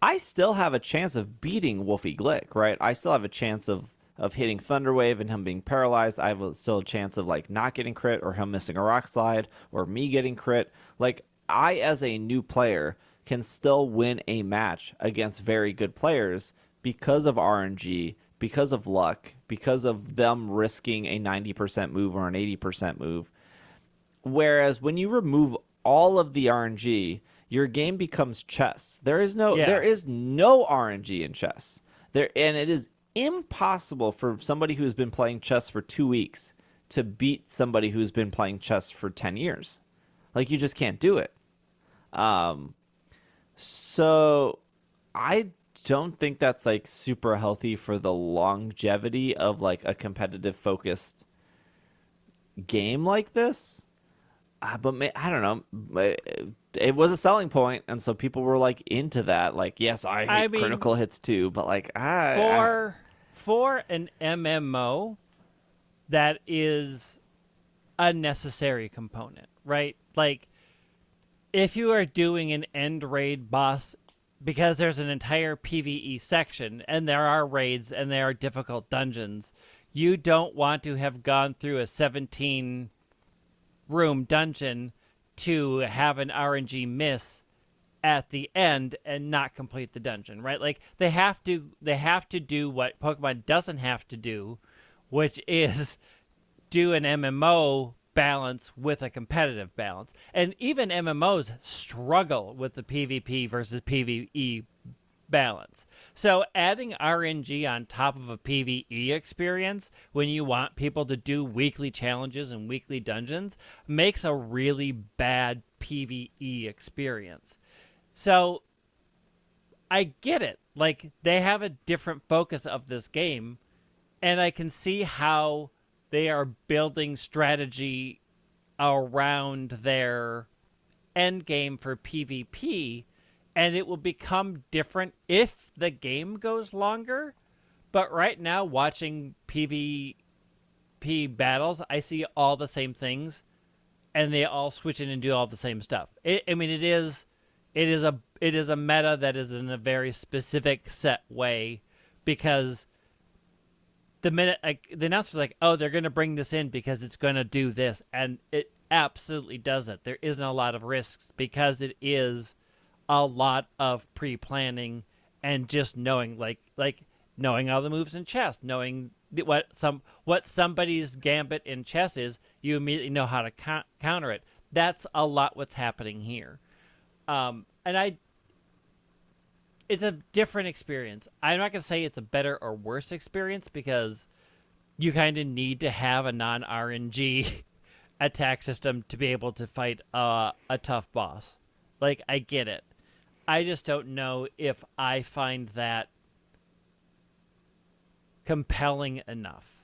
I still have a chance of beating Wolfie Glick, right? I still have a chance of hitting Thunder Wave and him being paralyzed. I have still a chance of like not getting crit, or him missing a Rock Slide, or me getting crit. Like I, as a new player, can still win a match against very good players because of RNG, because of luck, because of them risking a 90% move or an 80% move. Whereas when you remove all of the RNG, your game becomes chess. There is no RNG in chess. And it is impossible for somebody who's been playing chess for 2 weeks to beat somebody who's been playing chess for 10 years. Like you just can't do it. So I don't think that's like super healthy for the longevity of like a competitive focused game like this. But I don't know. It was a selling point, and so people were like into that. Like, yes, I mean, critical hits too, but like, for an MMO, that is a necessary component, right? Like, if you are doing an end raid boss, because there's an entire PvE section, and there are raids, and there are difficult dungeons, you don't want to have gone through a 17 room dungeon to have an RNG miss at the end and not complete the dungeon, right? Like they have to do what Pokemon doesn't have to do, which is do an MMO balance with a competitive balance. And even MMOs struggle with the PvP versus PvE balance. So adding RNG on top of a PvE experience when you want people to do weekly challenges and weekly dungeons makes a really bad PvE experience. So I get it. Like they have a different focus of this game, and I can see how they are building strategy around their end game for PvP, and it will become different if the game goes longer. But right now, watching PvP battles, I see all the same things, and they all switch in and do all the same stuff. It is a meta that is in a very specific set way, because the minute the announcer's like, oh, they're going to bring this in because it's going to do this, and it absolutely doesn't. There isn't a lot of risks because it is a lot of pre-planning and just knowing, like knowing all the moves in chess, knowing what somebody's gambit in chess is, you immediately know how to counter it. That's a lot what's happening here. It's a different experience. I'm not going to say it's a better or worse experience, because you kind of need to have a non-RNG attack system to be able to fight a tough boss. Like, I get it. I just don't know if I find that compelling enough.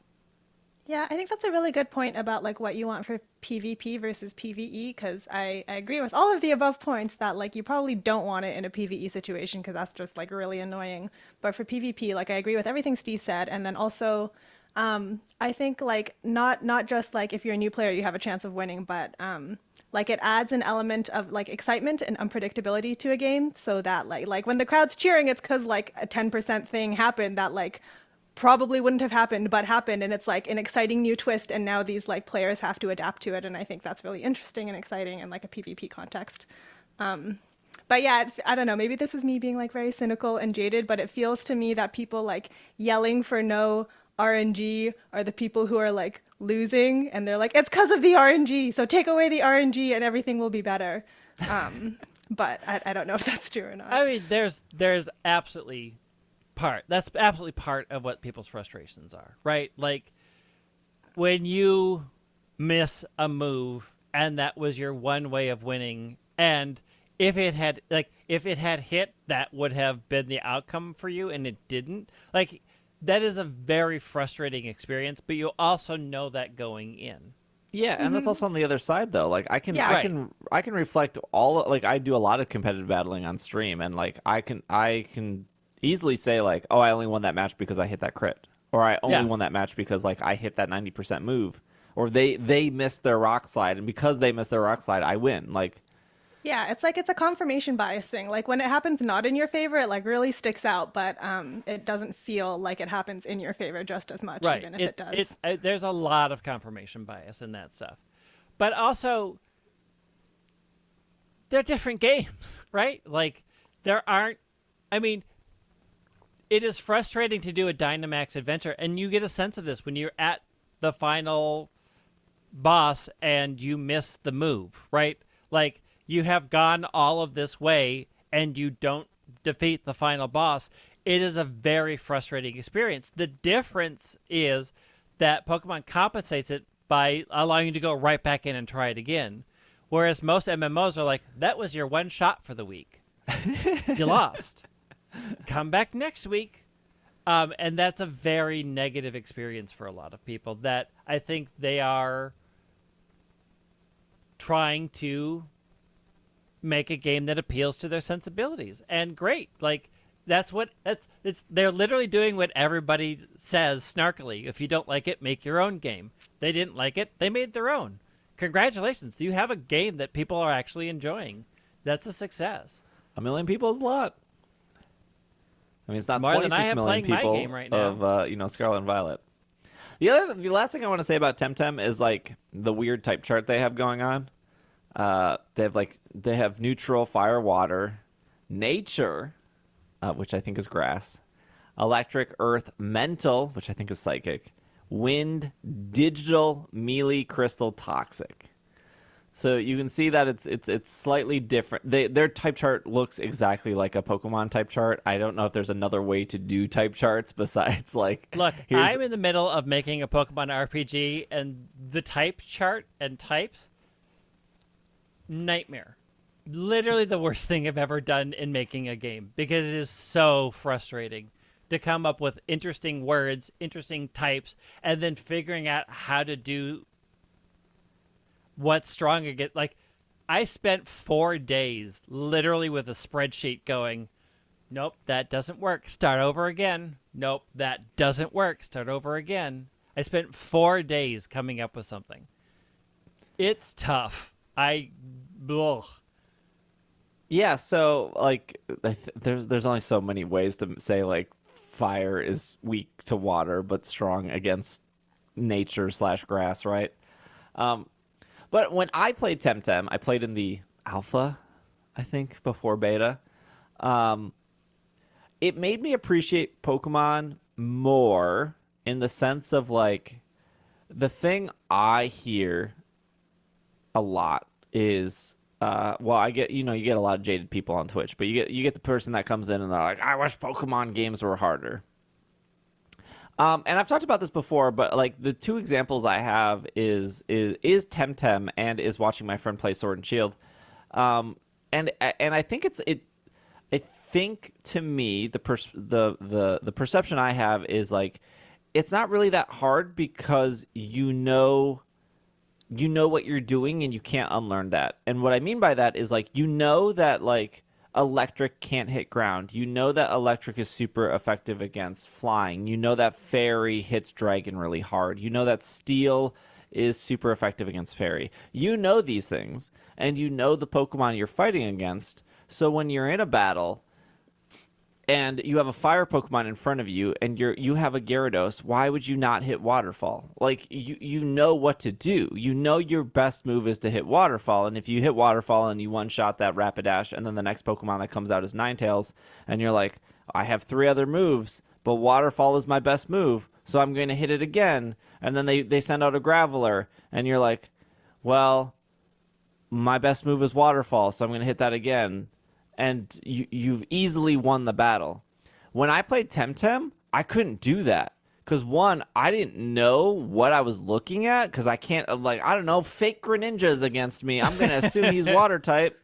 Yeah, I think that's a really good point about like what you want for PvP versus PvE, because I agree with all of the above points that like you probably don't want it in a PvE situation because that's just like really annoying. But for PvP, like I agree with everything Steve said, and then also I think like not just like if you're a new player you have a chance of winning, but like it adds an element of like excitement and unpredictability to a game, so that like when the crowd's cheering, it's because like a 10% thing happened that like probably wouldn't have happened but happened, and it's like an exciting new twist, and now these like players have to adapt to it, and I think that's really interesting and exciting in like a PvP context. But yeah, I don't know, maybe this is me being like very cynical and jaded, but it feels to me that people like yelling for no RNG are the people who are like losing, and they're like, it's because of the RNG, so take away the RNG and everything will be better. But I don't know if that's true or not. I mean, there's absolutely that's absolutely part of what people's frustrations are, right? Like when you miss a move and that was your one way of winning, and if it had hit, that would have been the outcome for you, and it didn't. Like, that is a very frustrating experience, but you also know that going in. Yeah, and that's also on the other side though. Like I can reflect all, like I do a lot of competitive battling on stream, and like I can easily say like, oh, I only won that match because I hit that crit, or I only won that match because like I hit that 90% move, or they missed their rock slide, and because they missed their rock slide, I win. Like, yeah, it's like it's a confirmation bias thing. Like when it happens not in your favor, it like really sticks out, but it doesn't feel like it happens in your favor just as much, right. even if it does. There's a lot of confirmation bias in that stuff, but also they're different games, right? Like there aren't. I mean, it is frustrating to do a Dynamax adventure, and you get a sense of this when you're at the final boss and you miss the move, right? Like, you have gone all of this way and you don't defeat the final boss. It is a very frustrating experience. The difference is that Pokemon compensates it by allowing you to go right back in and try it again. Whereas most MMOs are like, that was your one shot for the week. You lost. Come back next week. And that's a very negative experience for a lot of people that I think they are trying to make a game that appeals to their sensibilities. And great. Like, they're literally doing what everybody says snarkily. If you don't like it, make your own game. They didn't like it. They made their own. Congratulations. You have a game that people are actually enjoying. That's a success. 1 million people is a lot. I mean, it's not more 26 than I have million playing people my game right now. of Scarlet and Violet. The last thing I want to say about TemTem is like the weird type chart they have going on. They have neutral, fire, water, nature, which I think is grass, electric, earth, mental, which I think is psychic, wind, digital, melee, crystal, toxic. So you can see that it's slightly different. Their type chart looks exactly like a Pokemon type chart. I don't know if there's another way to do type charts besides like. Look, I'm in the middle of making a Pokemon RPG, and the type chart and types, nightmare. Literally the worst thing I've ever done in making a game, because it is so frustrating to come up with interesting words, interesting types, and then figuring out how to do what's strong against. Like, I spent 4 days literally with a spreadsheet going, nope, that doesn't work. Start over again. Nope, that doesn't work. Start over again. I spent 4 days coming up with something. It's tough. Ugh. Yeah, so like there's only so many ways to say like fire is weak to water but strong against nature/grass, right? But when I played TemTem, I played in the alpha, I think, before beta. It made me appreciate Pokemon more in the sense of like the thing I hear a lot is well, I get you get a lot of jaded people on Twitch, but you get the person that comes in and they're like, I wish Pokemon games were harder. And I've talked about this before, but like the two examples I have is TemTem and is watching my friend play Sword and Shield. And I think I think to me the perception I have is like it's not really that hard because you know what you're doing and you can't unlearn that. And what I mean by that is like that like electric can't hit ground. You know that electric is super effective against flying. You know that fairy hits dragon really hard. You know that steel is super effective against fairy. You know these things and you know the Pokemon you're fighting against. So when you're in a battle and you have a fire Pokemon in front of you and you have a Gyarados, why would you not hit Waterfall? Like, you know what to do. You know your best move is to hit Waterfall, and if you hit Waterfall and you one-shot that Rapidash, and then the next Pokemon that comes out is Ninetales, and you're like, I have 3 other moves, but Waterfall is my best move, so I'm going to hit it again, and then they send out a Graveler, and you're like, well, my best move is Waterfall, so I'm going to hit that again. And you've easily won the battle. When I played TemTem, I couldn't do that. Because, one, I didn't know what I was looking at. Because I can't, like, I don't know, fake Greninja's against me. I'm going to assume he's water type.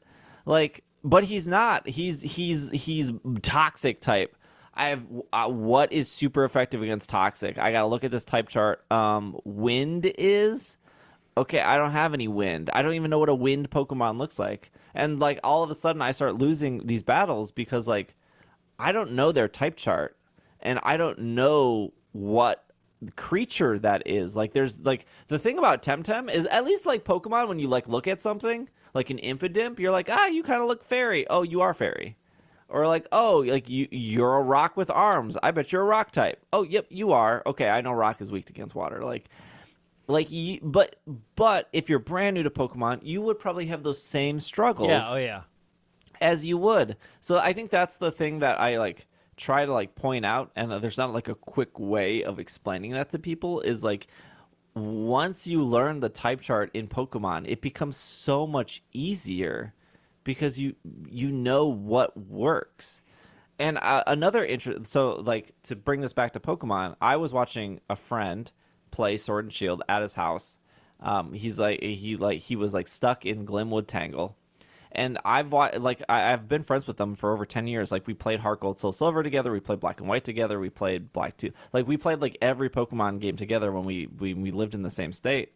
Like, but he's not. He's toxic type. I have, what is super effective against toxic? I got to look at this type chart. Wind is... Okay, I don't have any wind. I don't even know what a wind Pokemon looks like. And, like, all of a sudden I start losing these battles because, like, I don't know their type chart. And I don't know what creature that is. Like, there's, like, the thing about TemTem is at least, like, Pokemon, when you, like, look at something, like an Impidimp, you're like, you kind of look fairy. Oh, you are fairy. Or, like, oh, like, you're a rock with arms. I bet you're a rock type. Oh, yep, you are. Okay, I know rock is weak against water. But if you're brand new to Pokemon, you would probably have those same struggles. Yeah, oh yeah. As you would. So I think that's the thing that I like try to like point out, and there's not like a quick way of explaining that to people, is like once you learn the type chart in Pokemon, it becomes so much easier because you know what works. And so like to bring this back to Pokemon, I was watching a friend play Sword and Shield at his house. He was like stuck in Glimwood Tangle, and I've been friends with them for over 10 years. Like we played Heart Gold Soul Silver together, we played Black and White together, we played Black 2. Like we played like every Pokemon game together when we lived in the same state.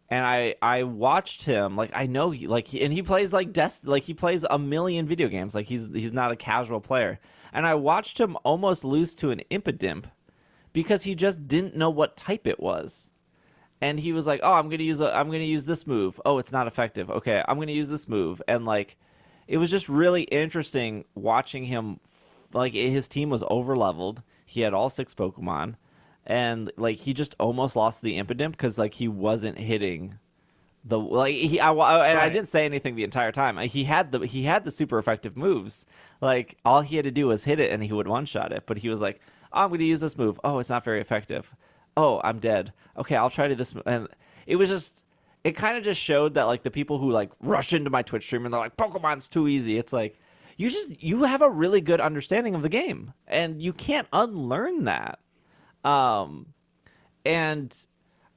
And I watched him, like I know he plays like he plays a million video games. Like he's not a casual player. And I watched him almost lose to an Impidimp because he just didn't know what type it was. And he was like, "Oh, I'm going to use this move. Oh, it's not effective. Okay, I'm going to use this move." And like it was just really interesting watching him. Like his team was overleveled. He had all 6 Pokemon, and like he just almost lost the Impidimp because like he wasn't hitting the I didn't say anything the entire time. He had the super effective moves. Like all he had to do was hit it and he would one-shot it. But he was like, "Oh, I'm going to use this move. Oh, it's not very effective. Oh, I'm dead. Okay, I'll try to this." And it kind of just showed that like the people who like rush into my Twitch stream and they're like, "Pokemon's too easy." It's like you have a really good understanding of the game and you can't unlearn that. And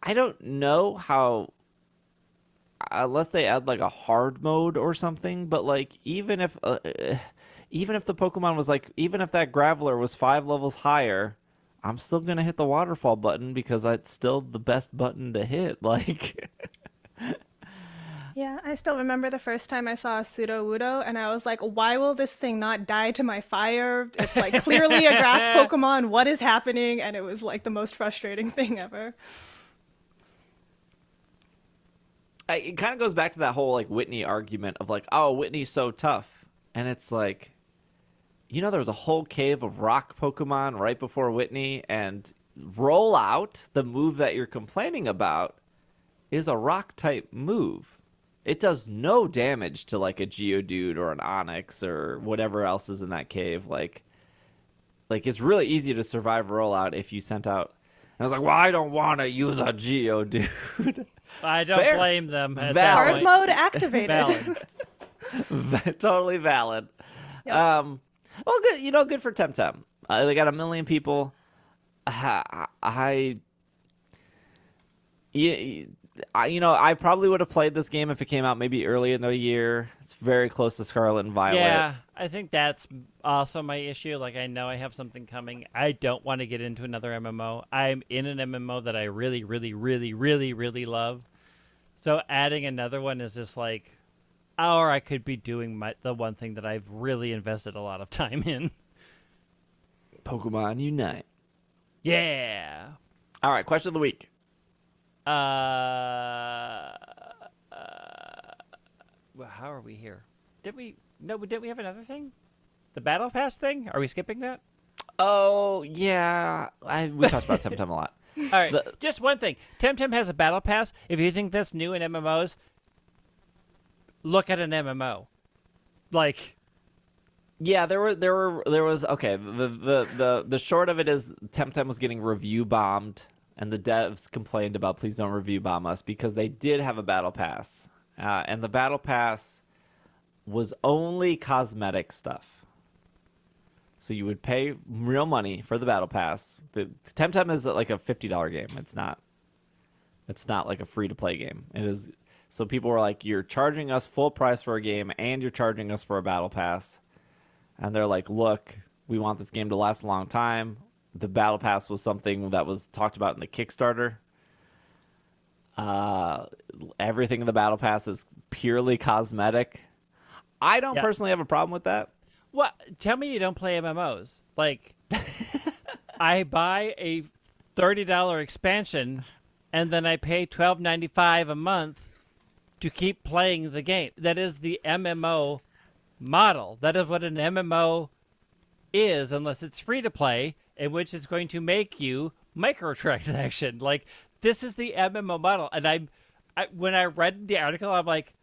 I don't know how, unless they add like a hard mode or something, but like even if the Pokemon was like, even if that Graveler was 5 levels higher, I'm still going to hit the waterfall button because it's still the best button to hit. Like, Yeah, I still remember the first time I saw a Sudowoodo, and I was like, why will this thing not die to my fire? It's like clearly a grass Pokemon. What is happening? And it was like the most frustrating thing ever. It kind of goes back to that whole like Whitney argument of like, oh, Whitney's so tough. And it's like, there was a whole cave of rock Pokemon right before Whitney, and Roll Out, the move that you're complaining about, is a rock type move. It does no damage to like a Geodude or an Onix or whatever else is in that cave. Like it's really easy to survive Rollout if you sent out. And I was like, well, I don't want to use a Geodude. I don't blame them. At Hard mode activated. Valid. Totally valid. Yep. Well, good. Good for TemTem. They got 1 million people. I probably would have played this game if it came out maybe early in the year. It's very close to Scarlet and Violet. Yeah, I think that's also my issue. Like, I know I have something coming. I don't want to get into another MMO. I'm in an MMO that I really, really, really, really, really love. So adding another one is just like, or I could be doing the one thing that I've really invested a lot of time in. Pokemon Unite. Yeah. All right, question of the week. Well, how are we here? Didn't we have another thing? The Battle Pass thing? Are we skipping that? Oh, yeah. We talked about TemTem a lot. All right, just one thing. TemTem has a Battle Pass. If you think that's new in MMOs, look at an MMO. Like... Yeah, there was okay. The short of it is TemTem was getting review bombed, and the devs complained about please don't review bomb us because they did have a battle pass, and the battle pass was only cosmetic stuff. So you would pay real money for the battle pass. The TemTem is like a $50 game. It's not like a free to play game. It is. So people were like, you're charging us full price for a game, and you're charging us for a battle pass. And they're like, look, we want this game to last a long time. The Battle Pass was something that was talked about in the Kickstarter. Everything in the Battle Pass is purely cosmetic. I don't personally have a problem with that. What? Tell me you don't play MMOs. Like, I buy a $30 expansion, and then I pay $12.95 a month to keep playing the game. That is the MMO model. That is what an MMO is, unless it's free to play, in which it's going to make you microtransaction. Like, this is the MMO model. And when I read the article, I'm like,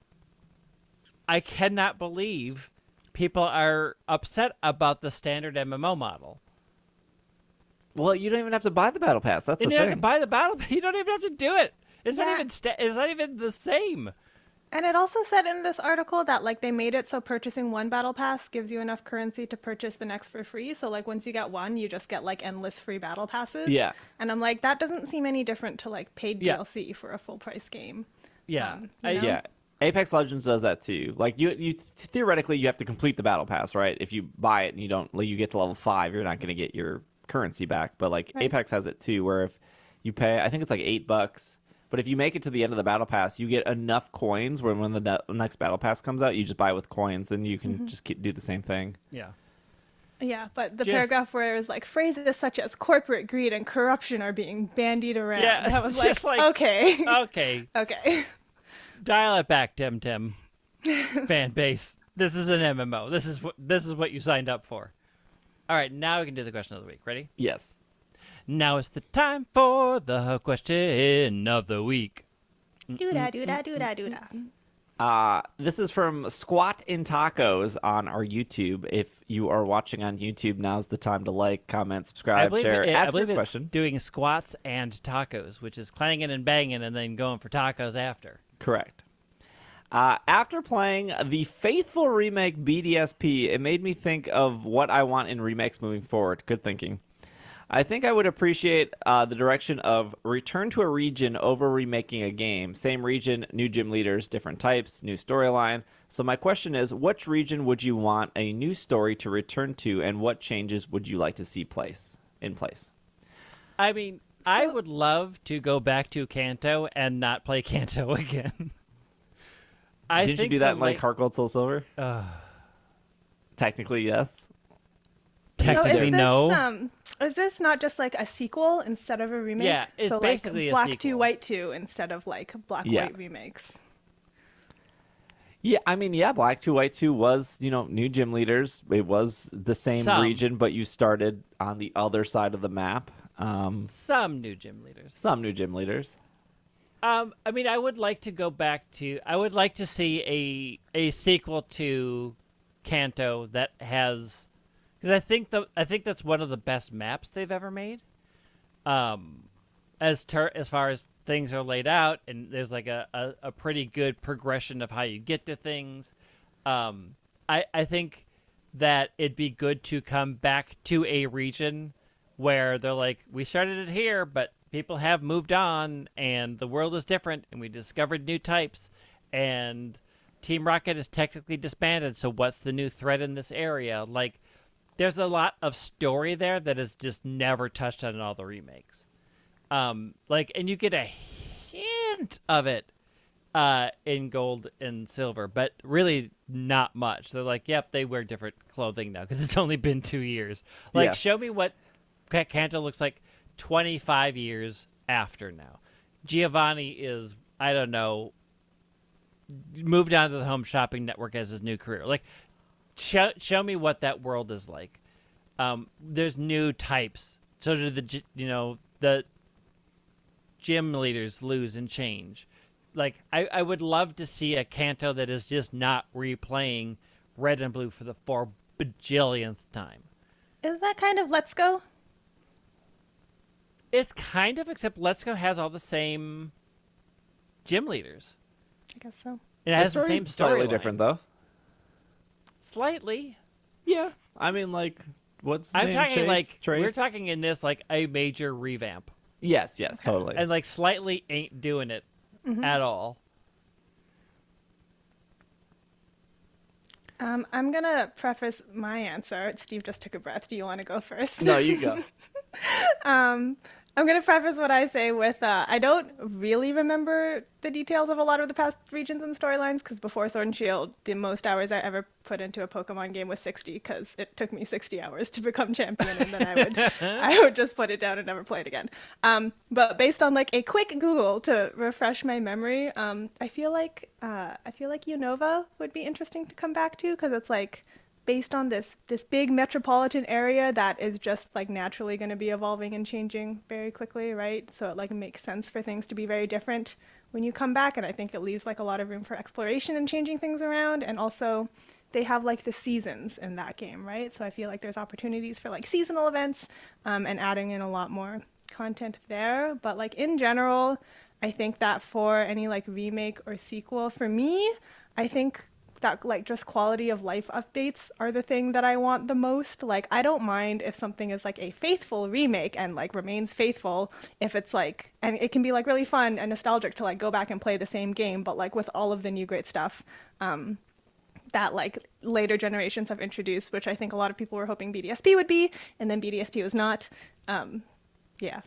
I cannot believe people are upset about the standard MMO model. Well, you don't even have to buy the Battle Pass. That's the thing. You don't have to buy the battle. You don't even have to do it. It's not even the same. And it also said in this article that like they made it so purchasing one battle pass gives you enough currency to purchase the next for free. So like once you get one, you just get like endless free battle passes. Yeah. And I'm like, that doesn't seem any different to like paid DLC for a full price game. Yeah. Yeah. Apex Legends does that too. Like you theoretically you have to complete the battle pass, right? If you buy it and you get to level 5, you're not going to get your currency back. But like Apex has it too, where if you pay, I think it's like $8. But if you make it to the end of the battle pass, you get enough coins where when the next battle pass comes out, you just buy with coins, and you can just do the same thing. Yeah. Yeah, but the paragraph where it was like phrases such as corporate greed and corruption are being bandied around. Yeah, that was just like, okay. Okay. Dial it back, TemTem. Fan base. This is an MMO. This is what you signed up for. All right, now we can do the question of the week. Ready? Yes. Now it's the time for the question of the week. Doo-da, doo-da, doo-da, doo-da. This is from Squat in Tacos on our YouTube. If you are watching on YouTube, now's the time to like, comment, subscribe, share, ask your question. It's doing squats and tacos, which is clanging and banging and then going for tacos after. Correct. After playing the faithful remake BDSP, it made me think of what I want in remakes moving forward. Good thinking. I think I would appreciate the direction of return to a region over remaking a game. Same region, new gym leaders, different types, new storyline. So my question is, which region would you want a new story to return to, and what changes would you like to see in place? I mean, I would love to go back to Kanto and not play Kanto again. Didn't you do that in like Heart Gold Soul Silver? Technically, yes. Technically, no. Is this not just like a sequel instead of a remake? Yeah, it's so basically like a Black sequel. 2, White 2 instead of like Black White remakes. Yeah, I mean, Black 2, White 2 was, new gym leaders. It was the same region, but you started on the other side of the map. Some new gym leaders. I mean, I would like to go back to. I would like to see a sequel to Kanto that has, because I think that's one of the best maps they've ever made. As far as things are laid out, and there's like a pretty good progression of how you get to things. I think that it'd be good to come back to a region where they're like, we started it here, but people have moved on, and the world is different, and we discovered new types, and Team Rocket is technically disbanded, so what's the new threat in this area? Like, there's a lot of story there that is just never touched on in all the remakes. And you get a hint of it in Gold and Silver, but really not much. They're like, yep, they wear different clothing now because it's only been 2 years. Like, show me what Kanto looks like 25 years after now. Giovanni is, I don't know, moved on to the Home Shopping Network as his new career. Like, show me what that world is like. There's new types. So do the gym leaders lose and change. Like, I would love to see a Kanto that is just not replaying Red and Blue for the 4 bajillionth time. Is that kind of Let's Go? It's kind of, except Let's Go has all the same gym leaders. I guess so. It has the same slightly different, though. Slightly. Yeah. I mean, like, what's the I'm name? talking Trace? we're talking in this like a major revamp. Yes, totally. And like slightly ain't doing it at all. I'm going to preface my answer. Steve just took a breath. Do you want to go first? No, you go. I'm going to preface what I say with I don't really remember the details of a lot of the past regions and storylines, because before Sword and Shield, the most hours I ever put into a Pokemon game was 60, because it took me 60 hours to become champion, and then I would just put it down and never play it again. But based on like a quick Google to refresh my memory, I feel like Unova would be interesting to come back to, because it's like based on this big metropolitan area that is just like naturally going to be evolving and changing very quickly, right? So it like makes sense for things to be very different when you come back, and I think it leaves like a lot of room for exploration and changing things around. And also they have like the seasons in that game, right? So I feel like there's opportunities for like seasonal events and adding in a lot more content there. But like in general, I think that for any like remake or sequel, for me, I think that like just quality of life updates are the thing that I want the most. Like, I don't mind if something is like a faithful remake and like remains faithful, if it's like, and it can be like really fun and nostalgic to like go back and play the same game, but like with all of the new great stuff that like later generations have introduced, which I think a lot of people were hoping BDSP would be, and then BDSP was not. Yeah.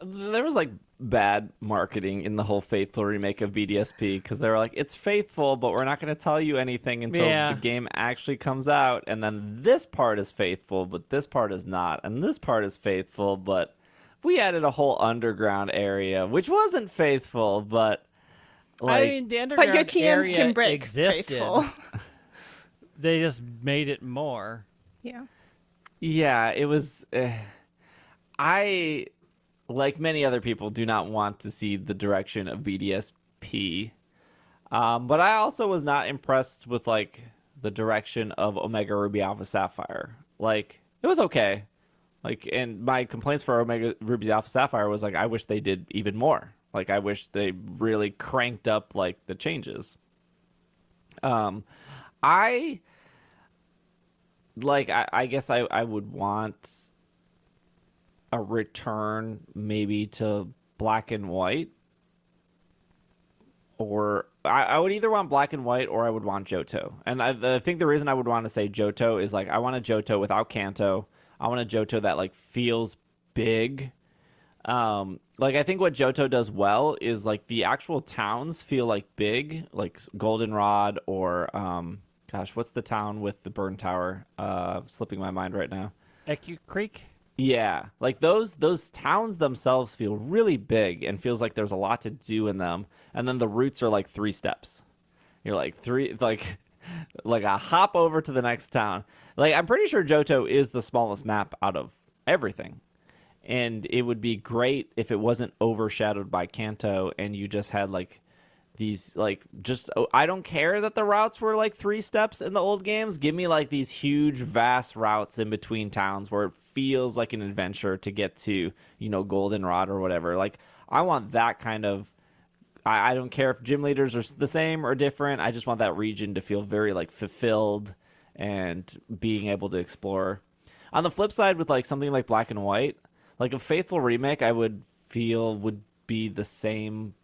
There was like bad marketing in the whole faithful remake of BDSP, because they were like, it's faithful, but we're not going to tell you anything until the game actually comes out, and then this part is faithful, but this part is not, and this part is faithful, but we added a whole underground area which wasn't faithful, but like, I mean, the underground but your TMs area can break existed. faithful. They just made it more. Yeah, it was I, like many other people, do not want to see the direction of BDSP. But I also was not impressed with like the direction of Omega Ruby Alpha Sapphire. Like, it was okay. Like, and my complaints for Omega Ruby Alpha Sapphire was like, I wish they did even more. Like, I wish they really cranked up like the changes. I guess I would want a return maybe to Black and White, or I would either want Black and White or I would want Johto. And I think the reason I would want to say Johto is like, I want a Johto without Kanto. I want a Johto that like feels big, Like I think what Johto does well is like the actual towns feel like big, like Goldenrod or gosh, what's the town with the burn tower? Slipping my mind right now. Ecu Creek? Yeah, like those towns themselves feel really big and feels like there's a lot to do in them. And then the routes are like 3 steps. You're like like a hop over to the next town. Like I'm pretty sure Johto is the smallest map out of everything. And it would be great if it wasn't overshadowed by Kanto and you just had like these like just I don't care that the routes were like 3 steps in the old games. Give me like these huge vast routes in between towns where it feels like an adventure to get to, you know, Goldenrod or whatever. Like I want that kind of I don't care if gym leaders are the same or different. I just want that region to feel very like fulfilled and being able to explore. On the flip side with like something like Black and White, like a faithful remake I would feel would be the same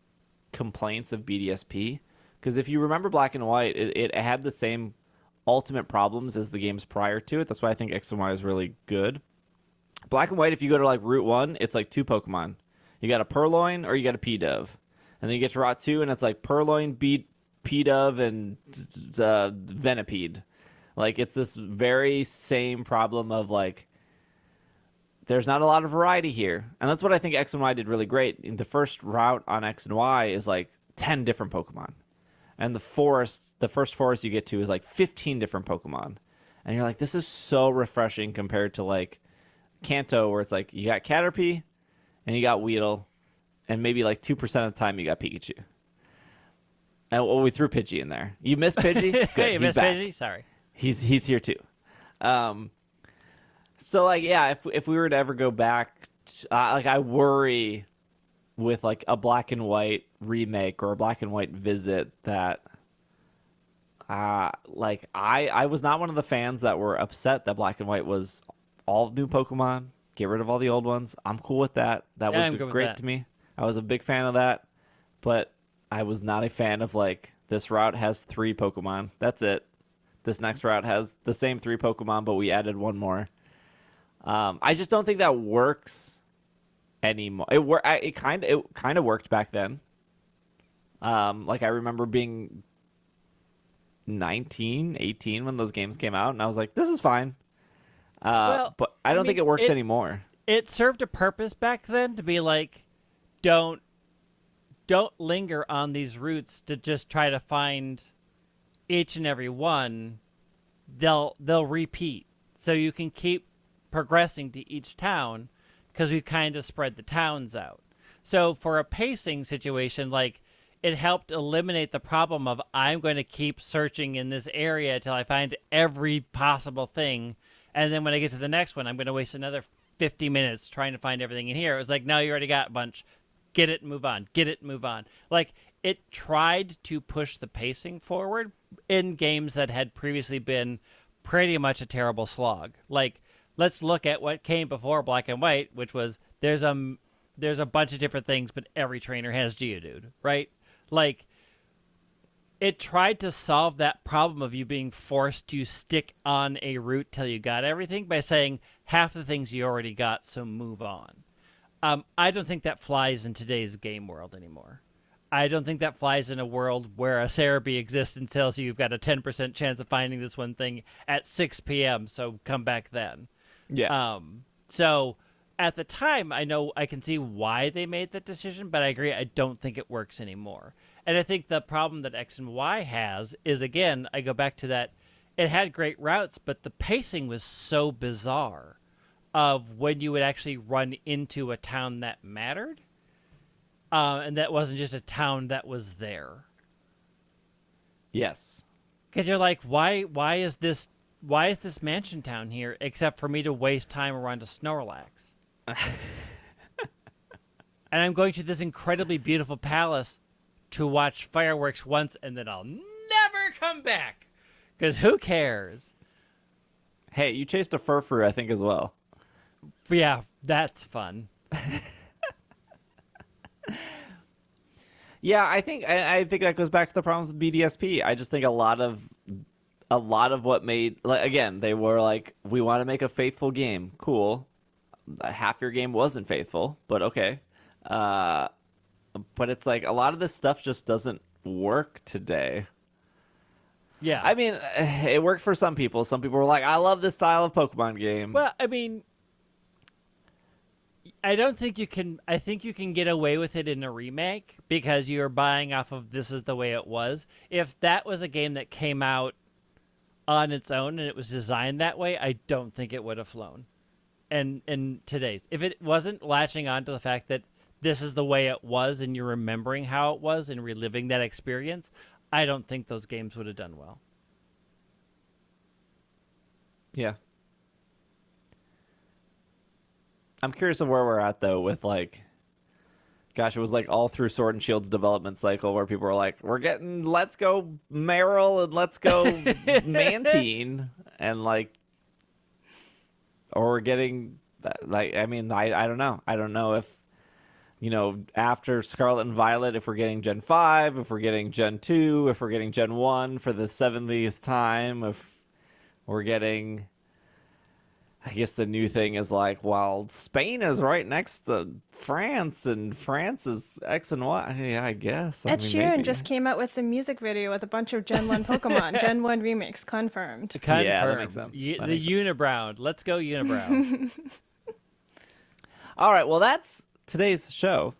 complaints of BDSP, because if you remember Black and White, it had the same ultimate problems as the games prior to it. That's why I think X and Y is really good. Black and White, if you go to like Route 1, it's like 2 Pokemon. You got a Purloin or you got a P-Dove. And then you get to Route 2 and it's like Purloin, P-Dove, and Venipede. Like it's this very same problem of like there's not a lot of variety here. And that's what I think X and Y did really great. In the first route on X and Y is like 10 different Pokemon. And the first forest you get to is like 15 different Pokemon. And you're like, this is so refreshing compared to like Kanto, where it's like you got Caterpie and you got Weedle, and maybe like 2% of the time you got Pikachu. And well, we threw Pidgey in there. You missed Pidgey? Good. Hey, you He's missed back. Pidgey? Sorry. He's here too. So like yeah, if we were to ever go back, like I worry with like a Black and White remake or a Black and White visit that like I was not one of the fans that were upset that Black and White was all new Pokemon. Get rid of all the old ones. I'm cool with that. That was great to me. I was a big fan of that, but I was not a fan of like this route has 3 Pokemon. That's it. This next route has the same 3 Pokemon, but we added 1 more. I just don't think that works anymore. It kind of worked back then. Like I remember being 19, 18 when those games came out, and I was like, this is fine. But I don't think it works anymore. It served a purpose back then to be like, don't linger on these routes to just try to find each and every one. They'll repeat, so you can keep progressing to each town because we kind of spread the towns out. So for a pacing situation, like it helped eliminate the problem of I'm going to keep searching in this area till I find every possible thing, and then when I get to the next one, I'm going to waste another 50 minutes trying to find everything in here. It was like, no, you already got a bunch. Get it and move on. Get it and move on. Like it tried to push the pacing forward in games that had previously been pretty much a terrible slog. Like let's look at what came before Black and White, which was there's a bunch of different things, but every trainer has Geodude, right? Like it tried to solve that problem of you being forced to stick on a route till you got everything by saying half the things you already got, so move on. I don't think that flies in today's game world anymore. I don't think that flies in a world where a Sarumi exists and tells you you've got a 10% chance of finding this one thing at 6 p.m., so come back then. Yeah. So at the time, I know I can see why they made that decision, but I agree, I don't think it works anymore. And I think the problem that X and Y has is, again, I go back to that, it had great routes, but the pacing was so bizarre of when you would actually run into a town that mattered. And that wasn't just a town that was there. Yes. Because you're like, why is this mansion town here except for me to waste time around to Snorlax? And I'm going to this incredibly beautiful palace to watch fireworks once, and then I'll never come back. Because who cares? Hey, you chased a Furfur, I think, as well. Yeah, that's fun. Yeah, I think that goes back to the problems with BDSP. I just think a lot of what made, like, again, they were like, we want to make a faithful game. Cool. half your game wasn't faithful, but okay. But it's like a lot of this stuff just doesn't work today. Yeah. I mean, it worked for some people. Some people were like, I love this style of Pokemon game. Well, I mean, I think you can get away with it in a remake because you're buying off of this is the way it was. If that was a game that came out on its own and it was designed that way, I don't think it would have flown. And in today's, if it wasn't latching on to the fact that this is the way it was and you're remembering how it was and reliving that experience, I don't think those games would have done well. Yeah. I'm curious of where we're at, though, with, like, gosh, it was, like, all through Sword and Shield's development cycle where people were like, let's go Meryl and let's go Mantine. And, like, or we're getting, like, I mean, I don't know. I don't know if, you know, after Scarlet and Violet, if we're getting Gen 5, if we're getting Gen 2, if we're getting Gen 1 for the 70th time, if we're getting... I guess the new thing is like, well, Spain is right next to France, and France is X and Y. Yeah, I guess. Ed Sheeran just came out with a music video with a bunch of Gen 1 Pokemon. Gen 1 remakes, confirmed. Yeah, that makes sense. The Unibrow. Let's go Unibrow. All right, well, that's today's show.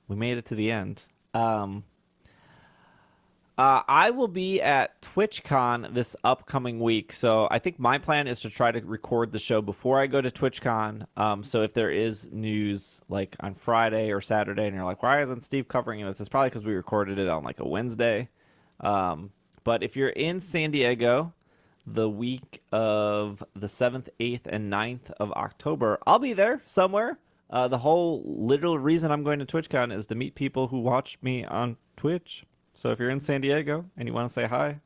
We made it to the end. I will be at TwitchCon this upcoming week, so I think my plan is to try to record the show before I go to TwitchCon. So if there is news like on Friday or Saturday, and you're like, "Why isn't Steve covering this?" It's probably because we recorded it on like a Wednesday. But if you're in San Diego, the week of the 7th, 8th, and 9th of October, I'll be there somewhere. The whole literal reason I'm going to TwitchCon is to meet people who watch me on Twitch. So if you're in San Diego and you want to say hi,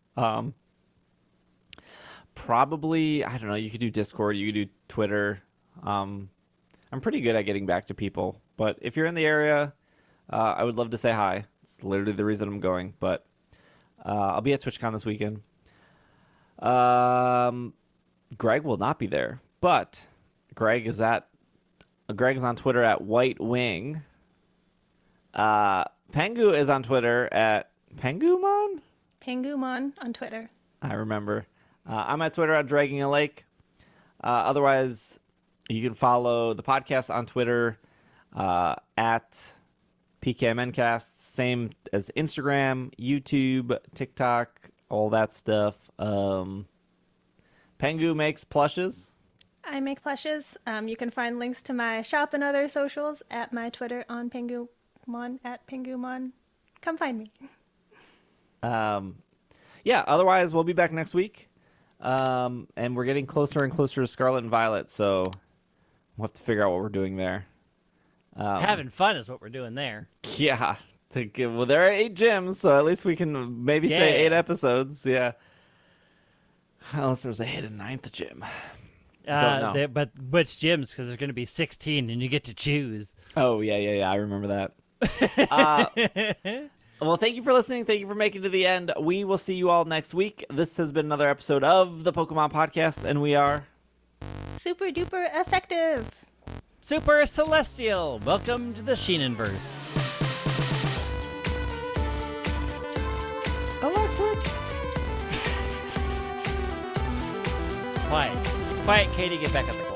probably, I don't know, you could do Discord, you could do Twitter. I'm pretty good at getting back to people. But if you're in the area, I would love to say hi. It's literally the reason I'm going. But I'll be at TwitchCon this weekend. Greg will not be there. But Greg is on Twitter at White Wing. Pengu is on Twitter at Pengumon? Pengumon on Twitter. I remember. I'm at Twitter at Dragging a Lake. Otherwise, you can follow the podcast on Twitter at PKMNcast. Same as Instagram, YouTube, TikTok, all that stuff. Pengu makes plushes. I make plushes. You can find links to my shop and other socials at my Twitter on Pengumon at Pengumon. Come find me. Yeah, otherwise we'll be back next week. And we're getting closer and closer to Scarlet and Violet, so we'll have to figure out what we're doing there. Having fun is what we're doing there. Yeah. Well, there are 8 gyms, so at least we can maybe say 8 episodes. Yeah. Unless there's a hidden 9th gym. Don't know. But which gyms? Because there's going to be 16, and you get to choose. Oh, yeah. I remember that. Well, thank you for listening. Thank you for making it to the end. We will see you all next week. This has been another episode of the Pokemon Podcast, and we are... Super duper effective. Super Celestial. Welcome to the Sheenanverse. Electric. Quiet, Katie. Get back up.